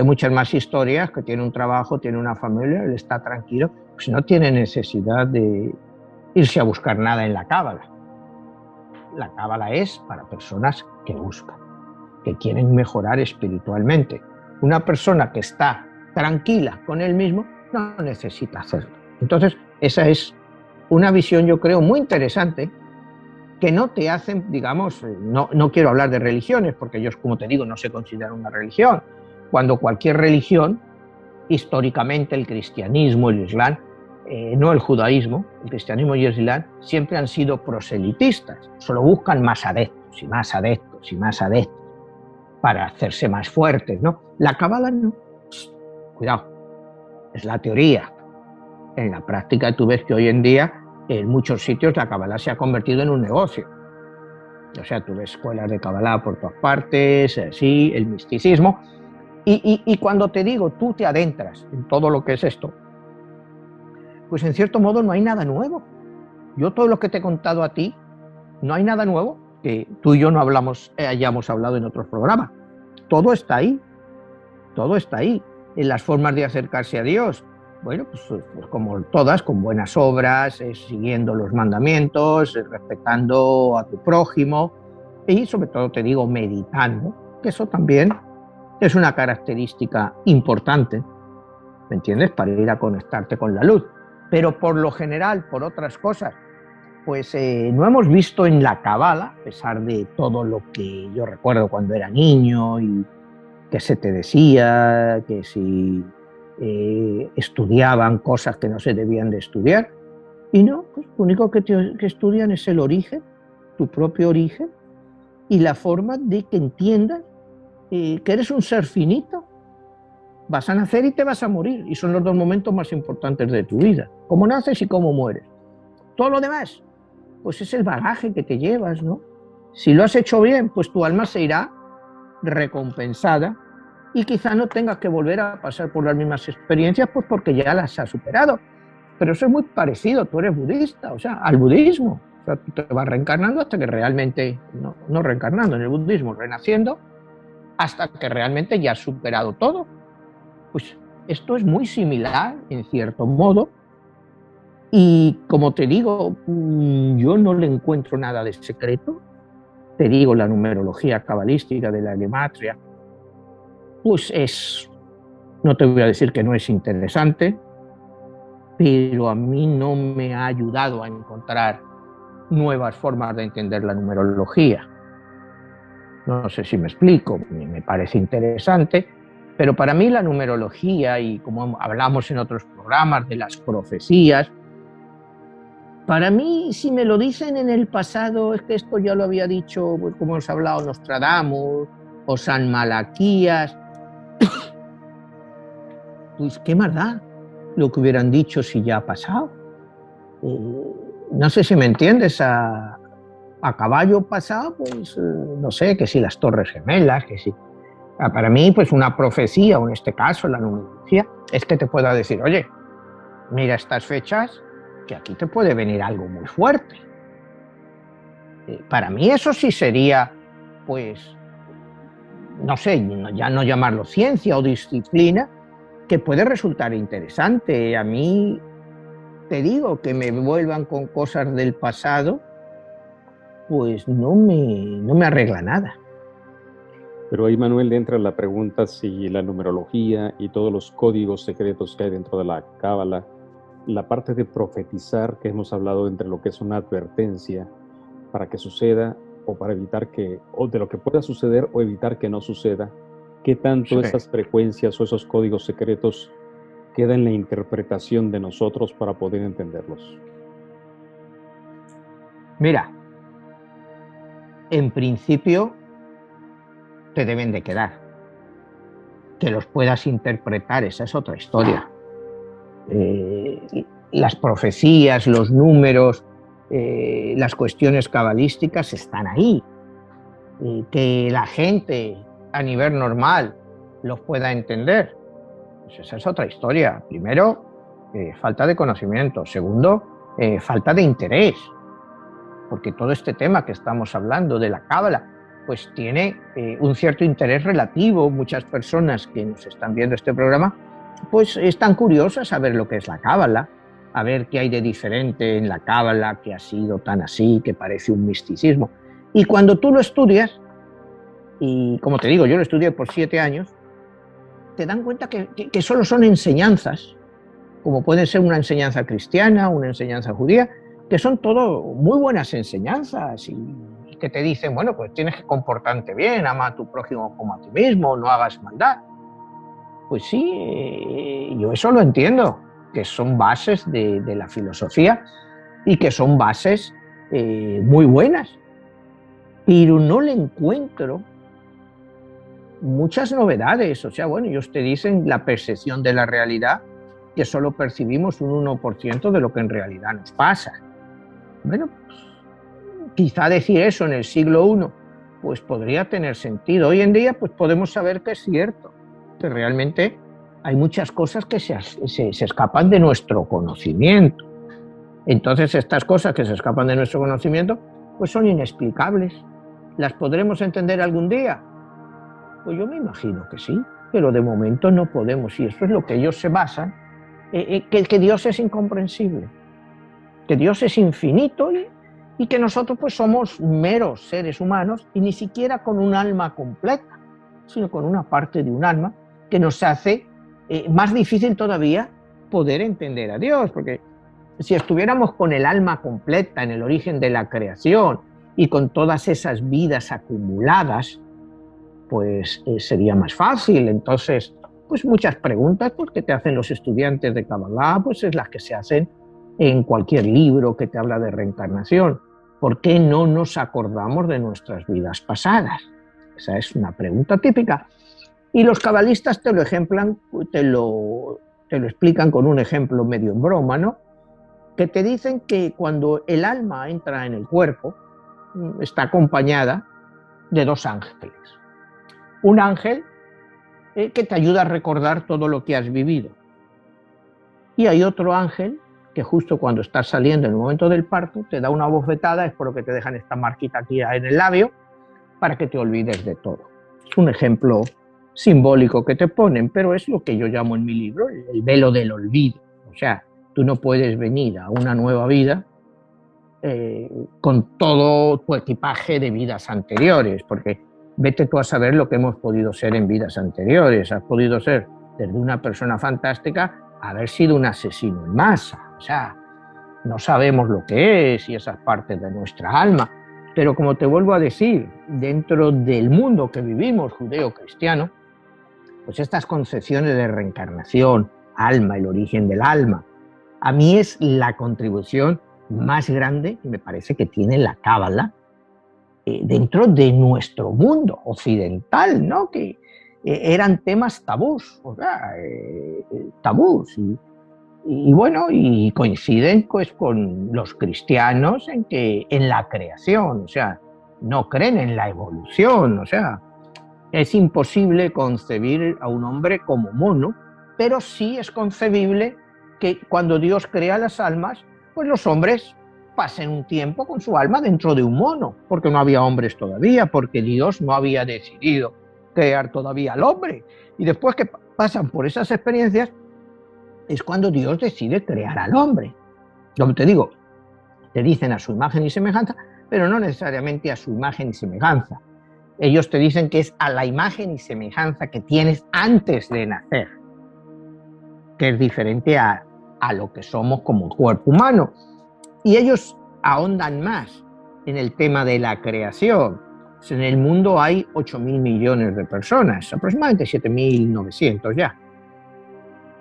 muchas más historias, que tiene un trabajo, tiene una familia, él está tranquilo, pues no tiene necesidad de irse a buscar nada en la cábala. La cábala es para personas que buscan, que quieren mejorar espiritualmente. Una persona que está tranquila con él mismo no necesita hacerlo. Entonces, esa es una visión, yo creo, muy interesante, que no te hacen, digamos, no quiero hablar de religiones, porque ellos, como te digo, no se consideran una religión, cuando cualquier religión, históricamente el cristianismo, el islam, no el judaísmo, el cristianismo y el islam, siempre han sido proselitistas, solo buscan más adeptos y más adeptos y más adeptos para hacerse más fuertes, ¿no? La cábala no, cuidado, es la teoría. En la práctica tú ves que hoy en día en muchos sitios la cábala se ha convertido en un negocio. O sea, tú ves escuelas de cábala por todas partes, sí, el misticismo. Y cuando te digo, tú te adentras en todo lo que es esto, pues en cierto modo no hay nada nuevo. Yo todo lo que te he contado a ti, no hay nada nuevo que tú y yo no hayamos hablado en otros programas. Todo está ahí, todo está ahí. En las formas de acercarse a Dios, bueno, pues como todas, con buenas obras, siguiendo los mandamientos, respetando a tu prójimo y sobre todo te digo meditando, que eso también es una característica importante, ¿me entiendes? Para ir a conectarte con la luz. Pero por lo general, por otras cosas, pues no hemos visto en la cábala, a pesar de todo lo que yo recuerdo cuando era niño y que se te decía, que si estudiaban cosas que no se debían de estudiar, y no, pues lo único que estudian es el origen, tu propio origen, y la forma de que entiendas que eres un ser finito, vas a nacer y te vas a morir, y son los dos momentos más importantes de tu vida, cómo naces y cómo mueres. Todo lo demás, pues es el bagaje que te llevas, ¿no? Si lo has hecho bien, pues tu alma se irá recompensada y quizá no tengas que volver a pasar por las mismas experiencias, pues porque ya las has superado. Pero eso es muy parecido, tú eres budista, o sea, al budismo. O sea, tú te vas reencarnando hasta que realmente, no reencarnando en el budismo, renaciendo, hasta que realmente ya has superado todo. Pues esto es muy similar, en cierto modo, Y como te digo, yo no le encuentro nada de secreto. Te digo, la numerología cabalística de la gematria, pues no te voy a decir que no es interesante, pero a mí no me ha ayudado a encontrar nuevas formas de entender la numerología. No sé si me explico, me parece interesante, pero para mí la numerología, y como hablamos en otros programas de las profecías, para mí, si me lo dicen en el pasado, es que esto ya lo había dicho, pues, como hemos hablado, Nostradamus o San Malaquías, pues qué más da lo que hubieran dicho si ya ha pasado. No sé si me entiendes, a caballo pasado, pues no sé, que si las Torres Gemelas, que si... Para mí, pues una profecía, o en este caso la numerología, es que te pueda decir, oye, mira estas fechas, que aquí te puede venir algo muy fuerte. Para mí eso sí sería, pues, no sé, ya no llamarlo ciencia o disciplina, que puede resultar interesante. A mí, te digo, que me vuelvan con cosas del pasado, pues no me arregla nada. Pero ahí, Manuel, entra la pregunta si la numerología y todos los códigos secretos que hay dentro de la cábala, la parte de profetizar que hemos hablado entre lo que es una advertencia para que suceda o para evitar que, o de lo que pueda suceder o evitar que no suceda, ¿qué tanto Sí. esas frecuencias o esos códigos secretos quedan en la interpretación de nosotros para poder entenderlos? Mira, en principio te deben de quedar. Que los puedas interpretar, esa es otra historia. Las profecías, los números, las cuestiones cabalísticas están ahí. Que la gente a nivel normal los pueda entender, pues esa es otra historia. Primero, falta de conocimiento. Segundo, falta de interés. Porque todo este tema que estamos hablando de la cábala, pues tiene un cierto interés relativo. Muchas personas que nos están viendo este programa, pues están curiosas a ver lo que es la cábala, a ver qué hay de diferente en la cábala, que ha sido tan así, que parece un misticismo. Y cuando tú lo estudias, y como te digo, yo lo estudié por 7 años, te dan cuenta que solo son enseñanzas, como puede ser una enseñanza cristiana, una enseñanza judía, que son todo muy buenas enseñanzas y que te dicen, bueno, pues tienes que comportarte bien, ama a tu prójimo como a ti mismo, no hagas maldad. Pues sí, yo eso lo entiendo, que son bases de la filosofía y que son bases muy buenas, pero no le encuentro muchas novedades. O sea, bueno, ellos te dicen la percepción de la realidad, que solo percibimos un 1% de lo que en realidad nos pasa. Bueno, pues, quizá decir eso en el siglo I, pues podría tener sentido. Hoy en día, pues podemos saber que es cierto, que realmente hay muchas cosas que se escapan de nuestro conocimiento. Entonces, estas cosas que se escapan de nuestro conocimiento, pues son inexplicables. ¿Las podremos entender algún día? Pues yo me imagino que sí, pero de momento no podemos. Y eso es lo que ellos se basan, que Dios es incomprensible, que Dios es infinito y que nosotros pues somos meros seres humanos y ni siquiera con un alma completa, sino con una parte de un alma que nos hace más difícil todavía poder entender a Dios, porque si estuviéramos con el alma completa en el origen de la creación y con todas esas vidas acumuladas, pues sería más fácil. Entonces, pues muchas preguntas pues, que te hacen los estudiantes de Kabbalah, pues es las que se hacen en cualquier libro que te habla de reencarnación. ¿Por qué no nos acordamos de nuestras vidas pasadas? Esa es una pregunta típica. Y los cabalistas te lo ejemplan, te lo explican con un ejemplo medio en broma, ¿no? Que te dicen que cuando el alma entra en el cuerpo, está acompañada de 2 ángeles. Un ángel que te ayuda a recordar todo lo que has vivido. Y hay otro ángel que justo cuando estás saliendo en el momento del parto te da una bofetada, es por lo que te dejan esta marquita aquí en el labio, para que te olvides de todo. Es un ejemplo simbólico que te ponen, pero es lo que yo llamo en mi libro el velo del olvido. O sea, Tú no puedes venir a una nueva vida con todo tu equipaje de vidas anteriores, porque vete tú a saber lo que hemos podido ser en vidas anteriores. Has podido ser desde una persona fantástica a haber sido un asesino en masa. O sea, no sabemos lo que es y esas partes de nuestra alma. Pero como te vuelvo a decir, dentro del mundo que vivimos, judeo-cristiano, pues estas concepciones de reencarnación, alma, el origen del alma, a mí es la contribución más grande que me parece que tiene la Cábala dentro de nuestro mundo occidental, ¿no? Que eran temas tabús, o sea, tabús. Y bueno, y coinciden pues con los cristianos en la creación, o sea, no creen en la evolución, o sea, es imposible concebir a un hombre como mono, pero sí es concebible que cuando Dios crea las almas, pues los hombres pasen un tiempo con su alma dentro de un mono, porque no había hombres todavía, porque Dios no había decidido crear todavía al hombre. Y después que pasan por esas experiencias, es cuando Dios decide crear al hombre. Como te digo, te dicen a su imagen y semejanza, pero no necesariamente a su imagen y semejanza. Ellos te dicen que es a la imagen y semejanza que tienes antes de nacer, que es diferente a lo que somos como cuerpo humano. Y ellos ahondan más en el tema de la creación. Pues en el mundo hay 8.000 millones de personas, aproximadamente 7.900 ya.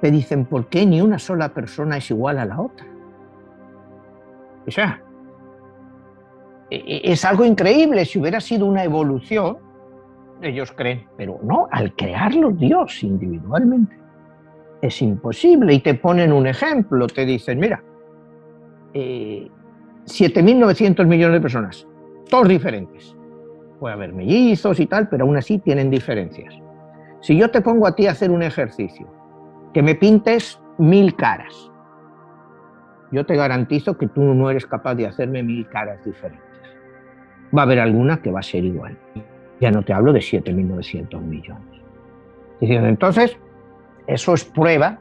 Te dicen, ¿por qué ni una sola persona es igual a la otra? O sea, es algo increíble. Si hubiera sido una evolución, ellos creen, pero no, al crearlo Dios individualmente es imposible. Y te ponen un ejemplo, te dicen, mira, 7.900 millones de personas, todos diferentes. Puede haber mellizos y tal, pero aún así tienen diferencias. Si yo te pongo a ti a hacer un ejercicio, que me pintes 1.000 caras, yo te garantizo que tú no eres capaz de hacerme 1.000 caras diferentes. Va a haber alguna que va a ser igual. Ya no te hablo de 7.900 millones. Entonces, eso es prueba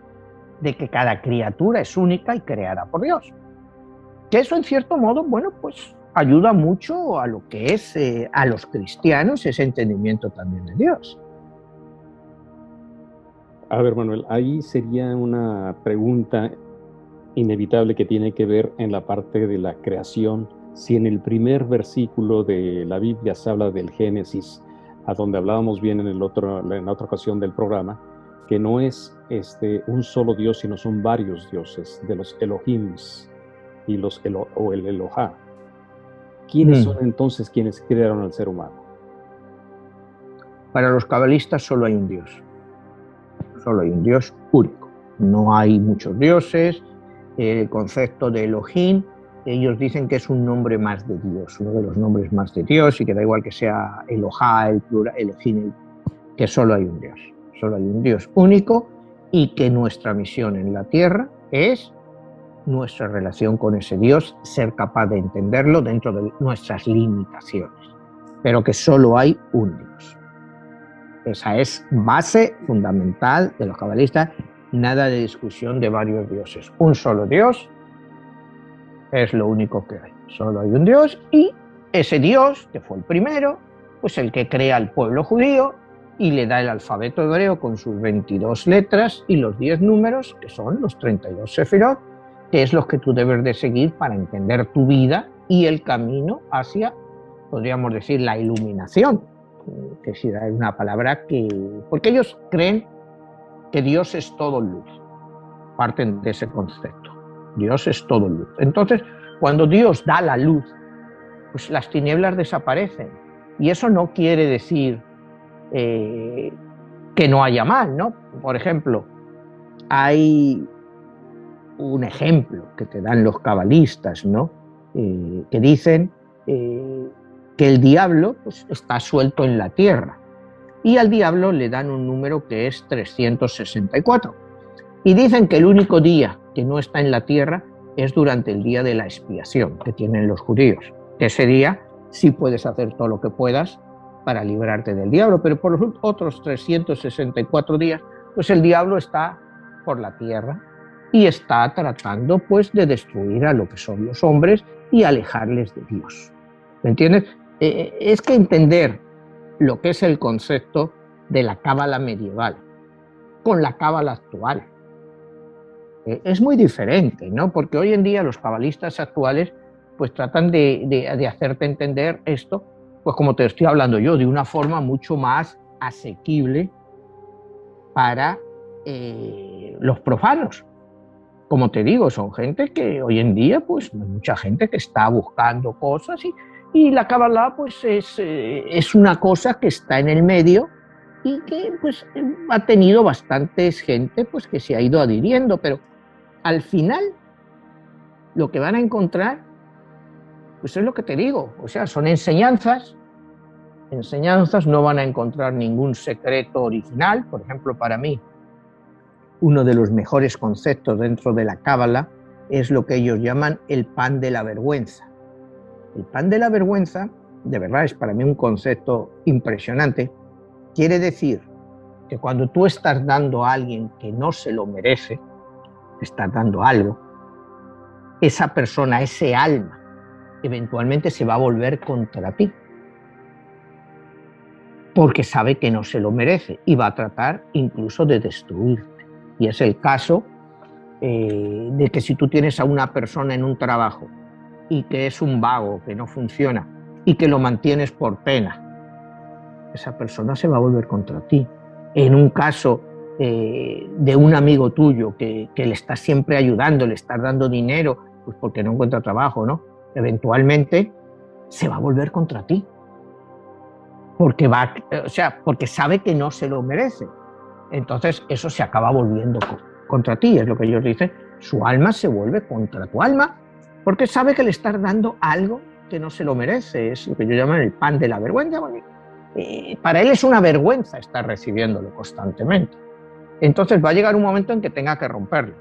de que cada criatura es única y creada por Dios. Que eso, en cierto modo, bueno, pues ayuda mucho a lo que es a los cristianos ese entendimiento también de Dios. A ver, Manuel, ahí sería una pregunta inevitable que tiene que ver en la parte de la creación. Si en el primer versículo de la Biblia se habla del Génesis, a donde hablábamos bien en la otra ocasión del programa, que no es un solo Dios, sino son varios dioses, de los Elohims y o el Elohá. ¿Quiénes son entonces quienes crearon al ser humano? Para los cabalistas solo hay un Dios. Solo hay un Dios único. No hay muchos dioses. El concepto de Elohim, ellos dicen que es un nombre más de Dios, uno de los nombres más de Dios, y que da igual que sea Elohá, el plural, Elohim, que solo hay un Dios. Solo hay un Dios único, y que nuestra misión en la tierra es nuestra relación con ese Dios, ser capaz de entenderlo dentro de nuestras limitaciones, pero que solo hay un Dios. Esa es base fundamental de los cabalistas, nada de discusión de varios dioses. Un solo Dios es lo único que hay. Solo hay un Dios, y ese Dios, que fue el primero, pues el que crea al pueblo judío y le da el alfabeto hebreo con sus 22 letras y los 10 números, que son los 32 sefirot, que es lo que tú debes de seguir para entender tu vida y el camino hacia, podríamos decir, la iluminación, que si da una palabra que... Porque ellos creen que Dios es todo luz, parten de ese concepto. Dios es todo luz. Entonces, cuando Dios da la luz, pues las tinieblas desaparecen. Y eso no quiere decir que no haya mal, ¿no? Por ejemplo, hay un ejemplo que te dan los cabalistas, ¿no? Que dicen que el diablo pues, está suelto en la tierra, y al diablo le dan un número que es 364. Y dicen que el único día que no está en la tierra es durante el día de la expiación que tienen los judíos. Ese día sí puedes hacer todo lo que puedas para librarte del diablo, pero por los otros 364 días, pues el diablo está por la tierra y está tratando pues de destruir a lo que son los hombres y alejarles de Dios. ¿Me entiendes? Es que entender lo que es el concepto de la cábala medieval con la cábala actual es muy diferente, ¿no? Porque hoy en día los cabalistas actuales pues tratan de hacerte entender esto, pues como te estoy hablando yo, de una forma mucho más asequible para los profanos. Como te digo, son gente que hoy en día, pues mucha gente que está buscando cosas y la cábala pues es una cosa que está en el medio y que pues ha tenido bastantes gente pues que se ha ido adhiriendo, pero al final lo que van a encontrar pues es lo que te digo, o sea, son enseñanzas, no van a encontrar ningún secreto original. Por ejemplo, para mí uno de los mejores conceptos dentro de la cábala es lo que ellos llaman el pan de la vergüenza. El pan de la vergüenza, de verdad, es para mí un concepto impresionante. Quiere decir que cuando tú estás dando a alguien que no se lo merece, estás dando algo, esa persona, ese alma, eventualmente se va a volver contra ti, porque sabe que no se lo merece y va a tratar incluso de destruirte. Y es el caso de que si tú tienes a una persona en un trabajo y que es un vago, que no funciona y que lo mantienes por pena, esa persona se va a volver contra ti. En un caso de un amigo tuyo que le estás siempre ayudando, le estás dando dinero, pues porque no encuentra trabajo, ¿no? Eventualmente se va a volver contra ti. Porque porque sabe que no se lo merece. Entonces eso se acaba volviendo contra ti, es lo que ellos dicen, su alma se vuelve contra tu alma, porque sabe que le estás dando algo que no se lo merece, es lo que yo llamo el pan de la vergüenza. Para él es una vergüenza estar recibiéndolo constantemente. Entonces va a llegar un momento en que tenga que romperlo,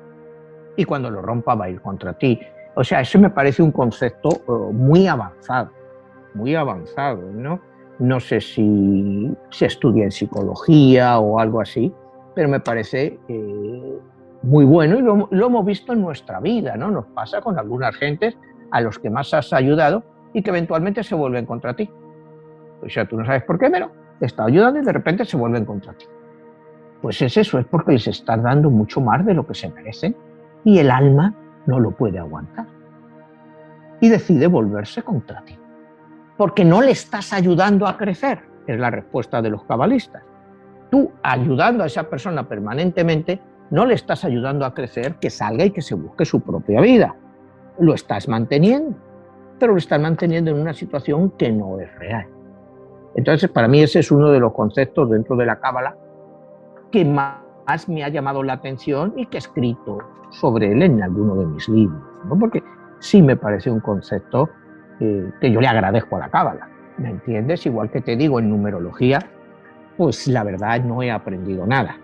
y cuando lo rompa va a ir contra ti. O sea, eso me parece un concepto muy avanzado, ¿no? No sé si se estudia en psicología o algo así, pero me parece muy bueno y lo hemos visto en nuestra vida, ¿no? Nos pasa con algunas gentes a los que más has ayudado y que eventualmente se vuelven contra ti. O sea, tú no sabes por qué, pero te está ayudando y de repente se vuelven contra ti. Pues es eso, es porque les estás dando mucho más de lo que se merecen y el alma no lo puede aguantar y decide volverse contra ti. Porque no le estás ayudando a crecer, es la respuesta de los cabalistas. Tú, ayudando a esa persona permanentemente, no le estás ayudando a crecer, que salga y que se busque su propia vida. Lo estás manteniendo, pero lo estás manteniendo en una situación que no es real. Entonces, para mí ese es uno de los conceptos dentro de la cábala que más me ha llamado la atención y que he escrito sobre él en alguno de mis libros, ¿no? Porque sí me parece un concepto que yo le agradezco a la cábala, ¿me entiendes? Igual que te digo, en numerología, pues la verdad no he aprendido nada.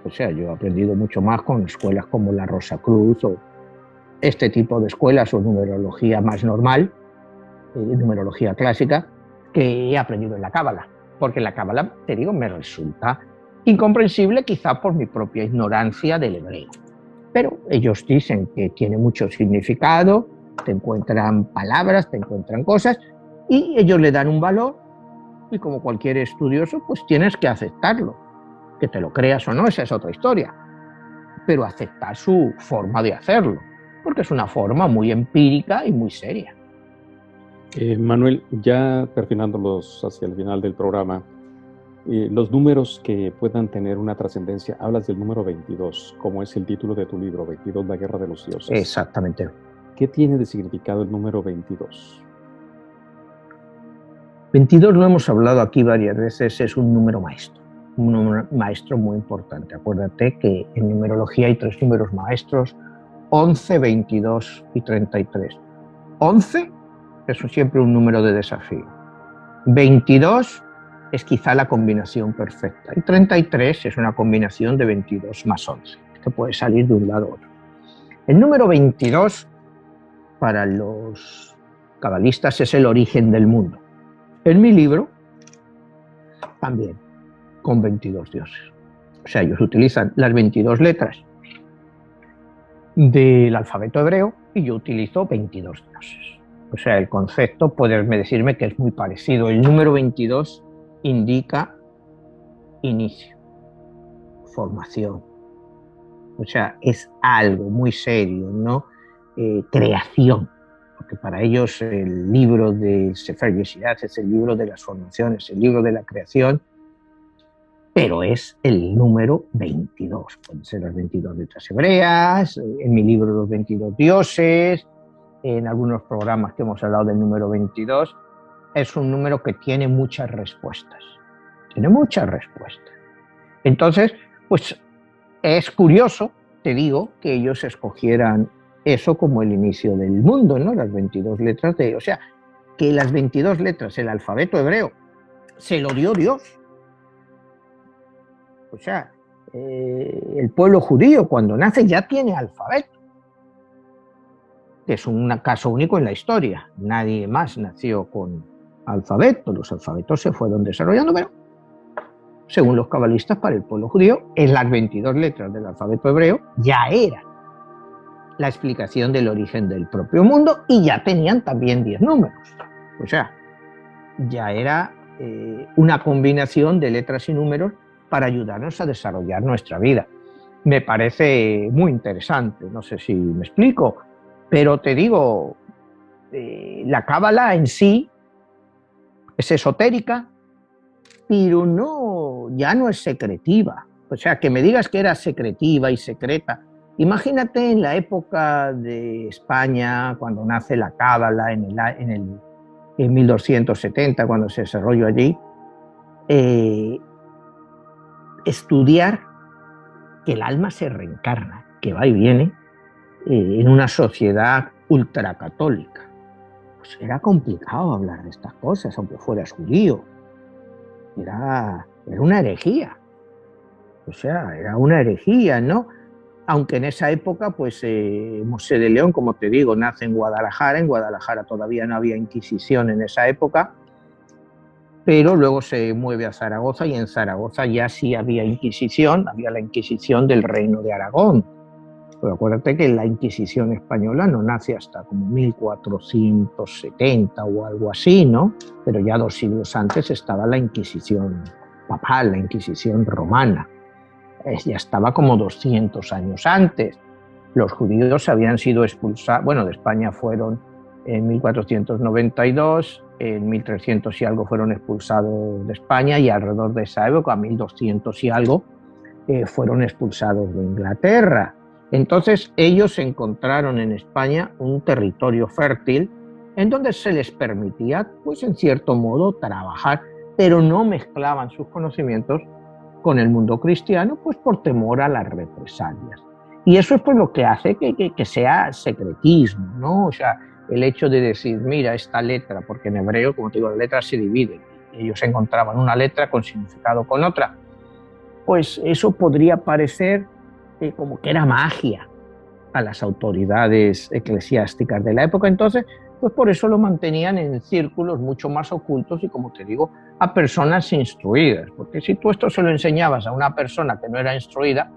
O sea, yo he aprendido mucho más con escuelas como la Rosacruz o este tipo de escuelas o numerología más normal, numerología clásica, que he aprendido en la cábala. Porque la cábala, te digo, me resulta incomprensible quizá por mi propia ignorancia del hebreo. Pero ellos dicen que tiene mucho significado, te encuentran palabras, te encuentran cosas, y ellos le dan un valor, y como cualquier estudioso, pues tienes que aceptarlo. Que te lo creas o no, esa es otra historia. Pero aceptar su forma de hacerlo, porque es una forma muy empírica y muy seria. Manuel, ya perfilándolos hacia el final del programa, los números que puedan tener una trascendencia, hablas del número 22, como es el título de tu libro, 22, la guerra de los dioses. Exactamente. ¿Qué tiene de significado el número 22? 22, lo hemos hablado aquí varias veces, es un número maestro muy importante. Acuérdate que en numerología hay 3 números maestros, 11, 22 y 33. 11 es siempre un número de desafío. 22 es quizá la combinación perfecta. Y 33 es una combinación de 22 más 11, que puede salir de un lado a otro. El número 22 para los cabalistas es el origen del mundo. En mi libro también con 22 dioses. O sea, ellos utilizan las 22 letras del alfabeto hebreo y yo utilizo 22 dioses. O sea, el concepto, puedes decirme que es muy parecido. El número 22 indica inicio, formación. O sea, es algo muy serio, ¿no? Creación. Porque para ellos el libro de Sefer Yeshirat es el libro de las formaciones, el libro de la creación, pero es el número 22. Pueden ser las 22 letras hebreas, en mi libro los 22 dioses, en algunos programas que hemos hablado del número 22. Es un número que tiene muchas respuestas. Tiene muchas respuestas. Entonces, pues es curioso, te digo, que ellos escogieran eso como el inicio del mundo, ¿no? Las 22 letras de... O sea, que las 22 letras, el alfabeto hebreo, se lo dio Dios. O sea, el pueblo judío cuando nace ya tiene alfabeto, que es un caso único en la historia. Nadie más nació con alfabeto. Los alfabetos se fueron desarrollando, pero según los cabalistas, para el pueblo judío, en las 22 letras del alfabeto hebreo ya era la explicación del origen del propio mundo y ya tenían también 10 números. O sea, ya era una combinación de letras y números para ayudarnos a desarrollar nuestra vida. Me parece muy interesante, no sé si me explico, pero te digo, la cábala en sí es esotérica, pero no, ya no es secretiva. O sea, que me digas que era secretiva y secreta. Imagínate en la época de España, cuando nace la cábala en 1270, cuando se desarrolló allí, estudiar que el alma se reencarna, que va y viene, en una sociedad ultracatólica. Pues era complicado hablar de estas cosas, aunque fueras judío. Era una herejía. O sea, era una herejía, ¿no? Aunque en esa época, pues Mosé de León, como te digo, nace en Guadalajara todavía no había Inquisición en esa época, pero luego se mueve a Zaragoza y en Zaragoza ya sí había Inquisición, había la Inquisición del Reino de Aragón. Pero acuérdate que la Inquisición española no nace hasta como 1470 o algo así, ¿no? Pero ya 2 siglos antes estaba la Inquisición papal, la Inquisición romana. Ya estaba como 200 años antes. Los judíos habían sido expulsados, bueno, de España fueron en 1492, en 1300 y algo fueron expulsados de España y alrededor de esa época, 1200 y algo, fueron expulsados de Inglaterra. Entonces ellos encontraron en España un territorio fértil en donde se les permitía, pues en cierto modo, trabajar, pero no mezclaban sus conocimientos con el mundo cristiano, pues por temor a las represalias. Y eso es pues lo que hace que sea secretismo, ¿no? O sea, el hecho de decir, mira, esta letra, porque en hebreo, como te digo, las letras se dividen, y ellos encontraban una letra con significado con otra, pues eso podría parecer como que era magia a las autoridades eclesiásticas de la época. Entonces, pues por eso lo mantenían en círculos mucho más ocultos y, como te digo, a personas instruidas. Porque si tú esto se lo enseñabas a una persona que no era instruida,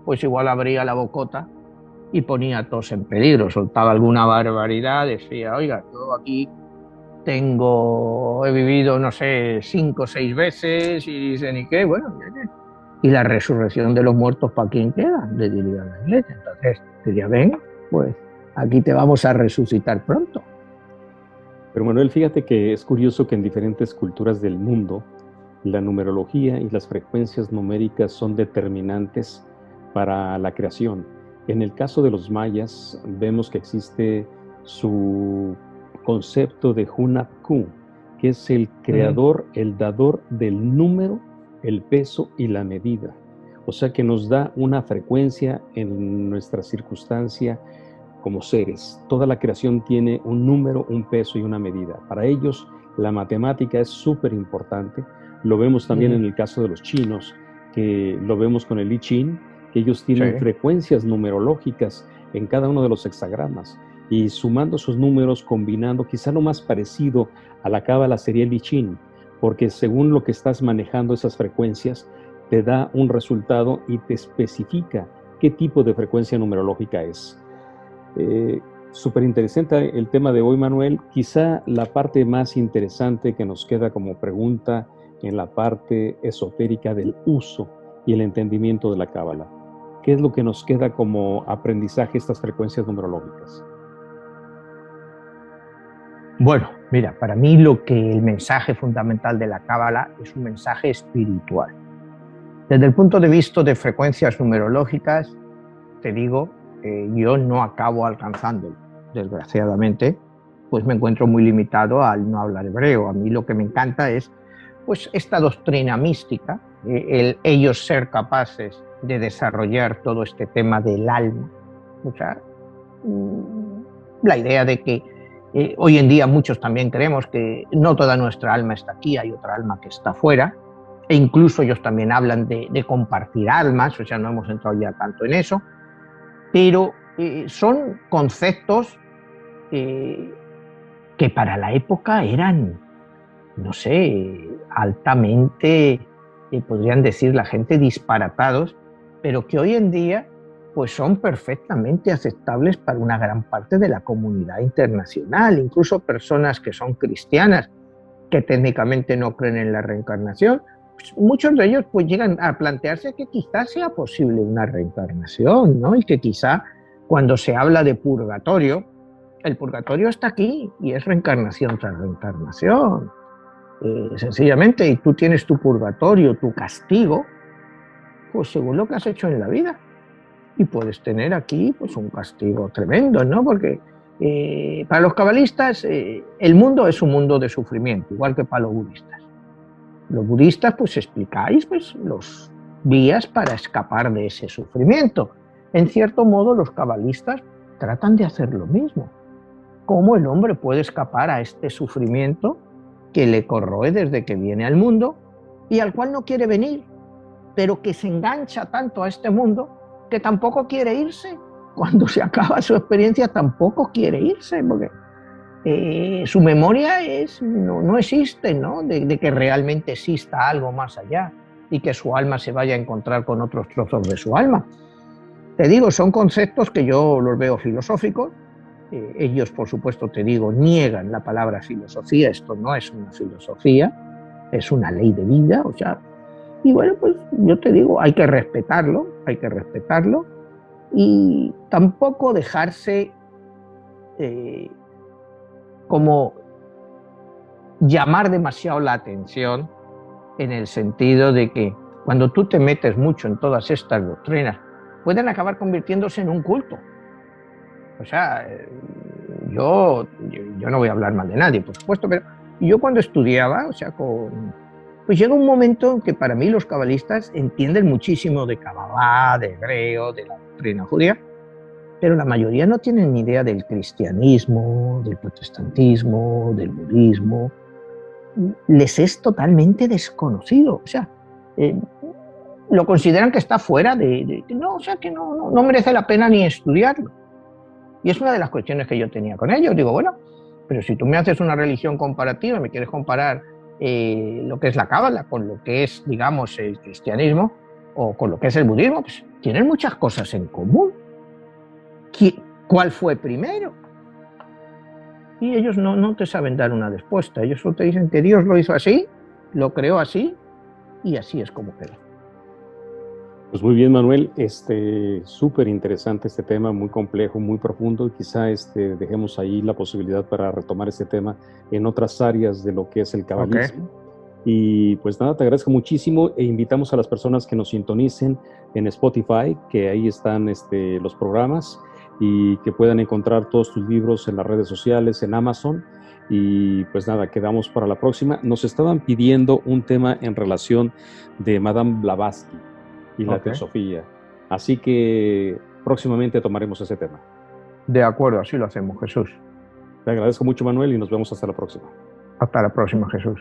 pues igual abría la bocota y ponía a todos en peligro, soltaba alguna barbaridad, decía, oiga, yo aquí he vivido, no sé, 5 o 6 veces y dice ni qué, bueno, y la resurrección de los muertos, ¿para quién queda? Le diría la iglesia. Entonces, diría, ven, pues aquí te vamos a resucitar pronto. Pero Manuel, fíjate que es curioso que en diferentes culturas del mundo, la numerología y las frecuencias numéricas son determinantes para la creación. En el caso de los mayas, vemos que existe su concepto de Hunab-Ku, que es el creador, el dador del número, el peso y la medida. O sea que nos da una frecuencia en nuestra circunstancia como seres. Toda la creación tiene un número, un peso y una medida. Para ellos, la matemática es súper importante. Lo vemos también en el caso de los chinos, que lo vemos con el I Ching, que ellos tienen frecuencias numerológicas en cada uno de los hexagramas. Y sumando esos números, combinando, quizá lo más parecido a la cábala sería el I Ching, porque según lo que estás manejando esas frecuencias, te da un resultado y te especifica qué qué tipo de frecuencia numerológica es. Súper interesante el tema de hoy, Manuel. Quizá la parte más interesante que nos queda como pregunta en la parte esotérica del uso y el entendimiento de la cábala. ¿Qué es lo que nos queda como aprendizaje estas frecuencias numerológicas? Bueno, mira, para mí el mensaje fundamental de la cábala es un mensaje espiritual. Desde el punto de vista de frecuencias numerológicas, te digo, yo no acabo alcanzándolo, desgraciadamente, pues me encuentro muy limitado al no hablar hebreo. A mí lo que me encanta es pues esta doctrina mística, ellos ser capaces de desarrollar todo este tema del alma. O sea, la idea de que hoy en día muchos también creemos que no toda nuestra alma está aquí, hay otra alma que está fuera, e incluso ellos también hablan de compartir almas, o sea, no hemos entrado ya tanto en eso, pero son conceptos que para la época eran, no sé, altamente, podrían decir la gente, disparatados, pero que hoy en día pues son perfectamente aceptables para una gran parte de la comunidad internacional, incluso personas que son cristianas, que técnicamente no creen en la reencarnación, pues muchos de ellos pues llegan a plantearse que quizás sea posible una reencarnación, ¿no? Y que quizá cuando se habla de purgatorio, el purgatorio está aquí y es reencarnación tras reencarnación. Sencillamente, y tú tienes tu purgatorio, tu castigo, pues según lo que has hecho en la vida. Y puedes tener aquí pues un castigo tremendo, ¿no? Porque para los cabalistas el mundo es un mundo de sufrimiento, igual que para los budistas. Los budistas pues explicáis pues, los vías para escapar de ese sufrimiento. En cierto modo los cabalistas tratan de hacer lo mismo. ¿Cómo el hombre puede escapar a este sufrimiento que le corroe desde que viene al mundo y al cual no quiere venir, pero que se engancha tanto a este mundo que tampoco quiere irse? Cuando se acaba su experiencia tampoco quiere irse, porque su memoria no existe, ¿no? De que realmente exista algo más allá y que su alma se vaya a encontrar con otros trozos de su alma. Te digo, son conceptos que yo los veo filosóficos. Ellos, por supuesto, te digo, niegan la palabra filosofía. Esto no es una filosofía, es una ley de vida, o sea, y bueno, pues yo te digo, hay que respetarlo y tampoco dejarse como llamar demasiado la atención, en el sentido de que cuando tú te metes mucho en todas estas doctrinas, pueden acabar convirtiéndose en un culto. O sea, yo no voy a hablar mal de nadie, por supuesto, pero yo cuando estudiaba, o sea, pues llega un momento en que para mí los cabalistas entienden muchísimo de Kabbalah, de hebreo, de la doctrina judía, pero la mayoría no tienen ni idea del cristianismo, del protestantismo, del budismo. Les es totalmente desconocido. O sea, lo consideran que está fuera no, o sea, que no merece la pena ni estudiarlo. Y es una de las cuestiones que yo tenía con ellos. Digo, bueno, pero si tú me haces una religión comparativa, me quieres comparar lo que es la cábala con lo que es, digamos, el cristianismo o con lo que es el budismo, pues tienen muchas cosas en común. ¿Cuál fue primero? Y ellos no te saben dar una respuesta. Ellos solo te dicen que Dios lo hizo así, lo creó así y así es como quedó. Pues muy bien, Manuel, súper interesante este tema, muy complejo, muy profundo, y quizá dejemos ahí la posibilidad para retomar este tema en otras áreas de lo que es el cabalismo. Okay. Y pues nada, te agradezco muchísimo e invitamos a las personas que nos sintonicen en Spotify, que ahí están los programas, y que puedan encontrar todos tus libros en las redes sociales, en Amazon. Y pues nada, quedamos para la próxima. Nos estaban pidiendo un tema en relación de Madame Blavatsky y la teosofía. Así que próximamente tomaremos ese tema. De acuerdo, así lo hacemos, Jesús. Te agradezco mucho, Manuel, y nos vemos hasta la próxima. Hasta la próxima, Jesús.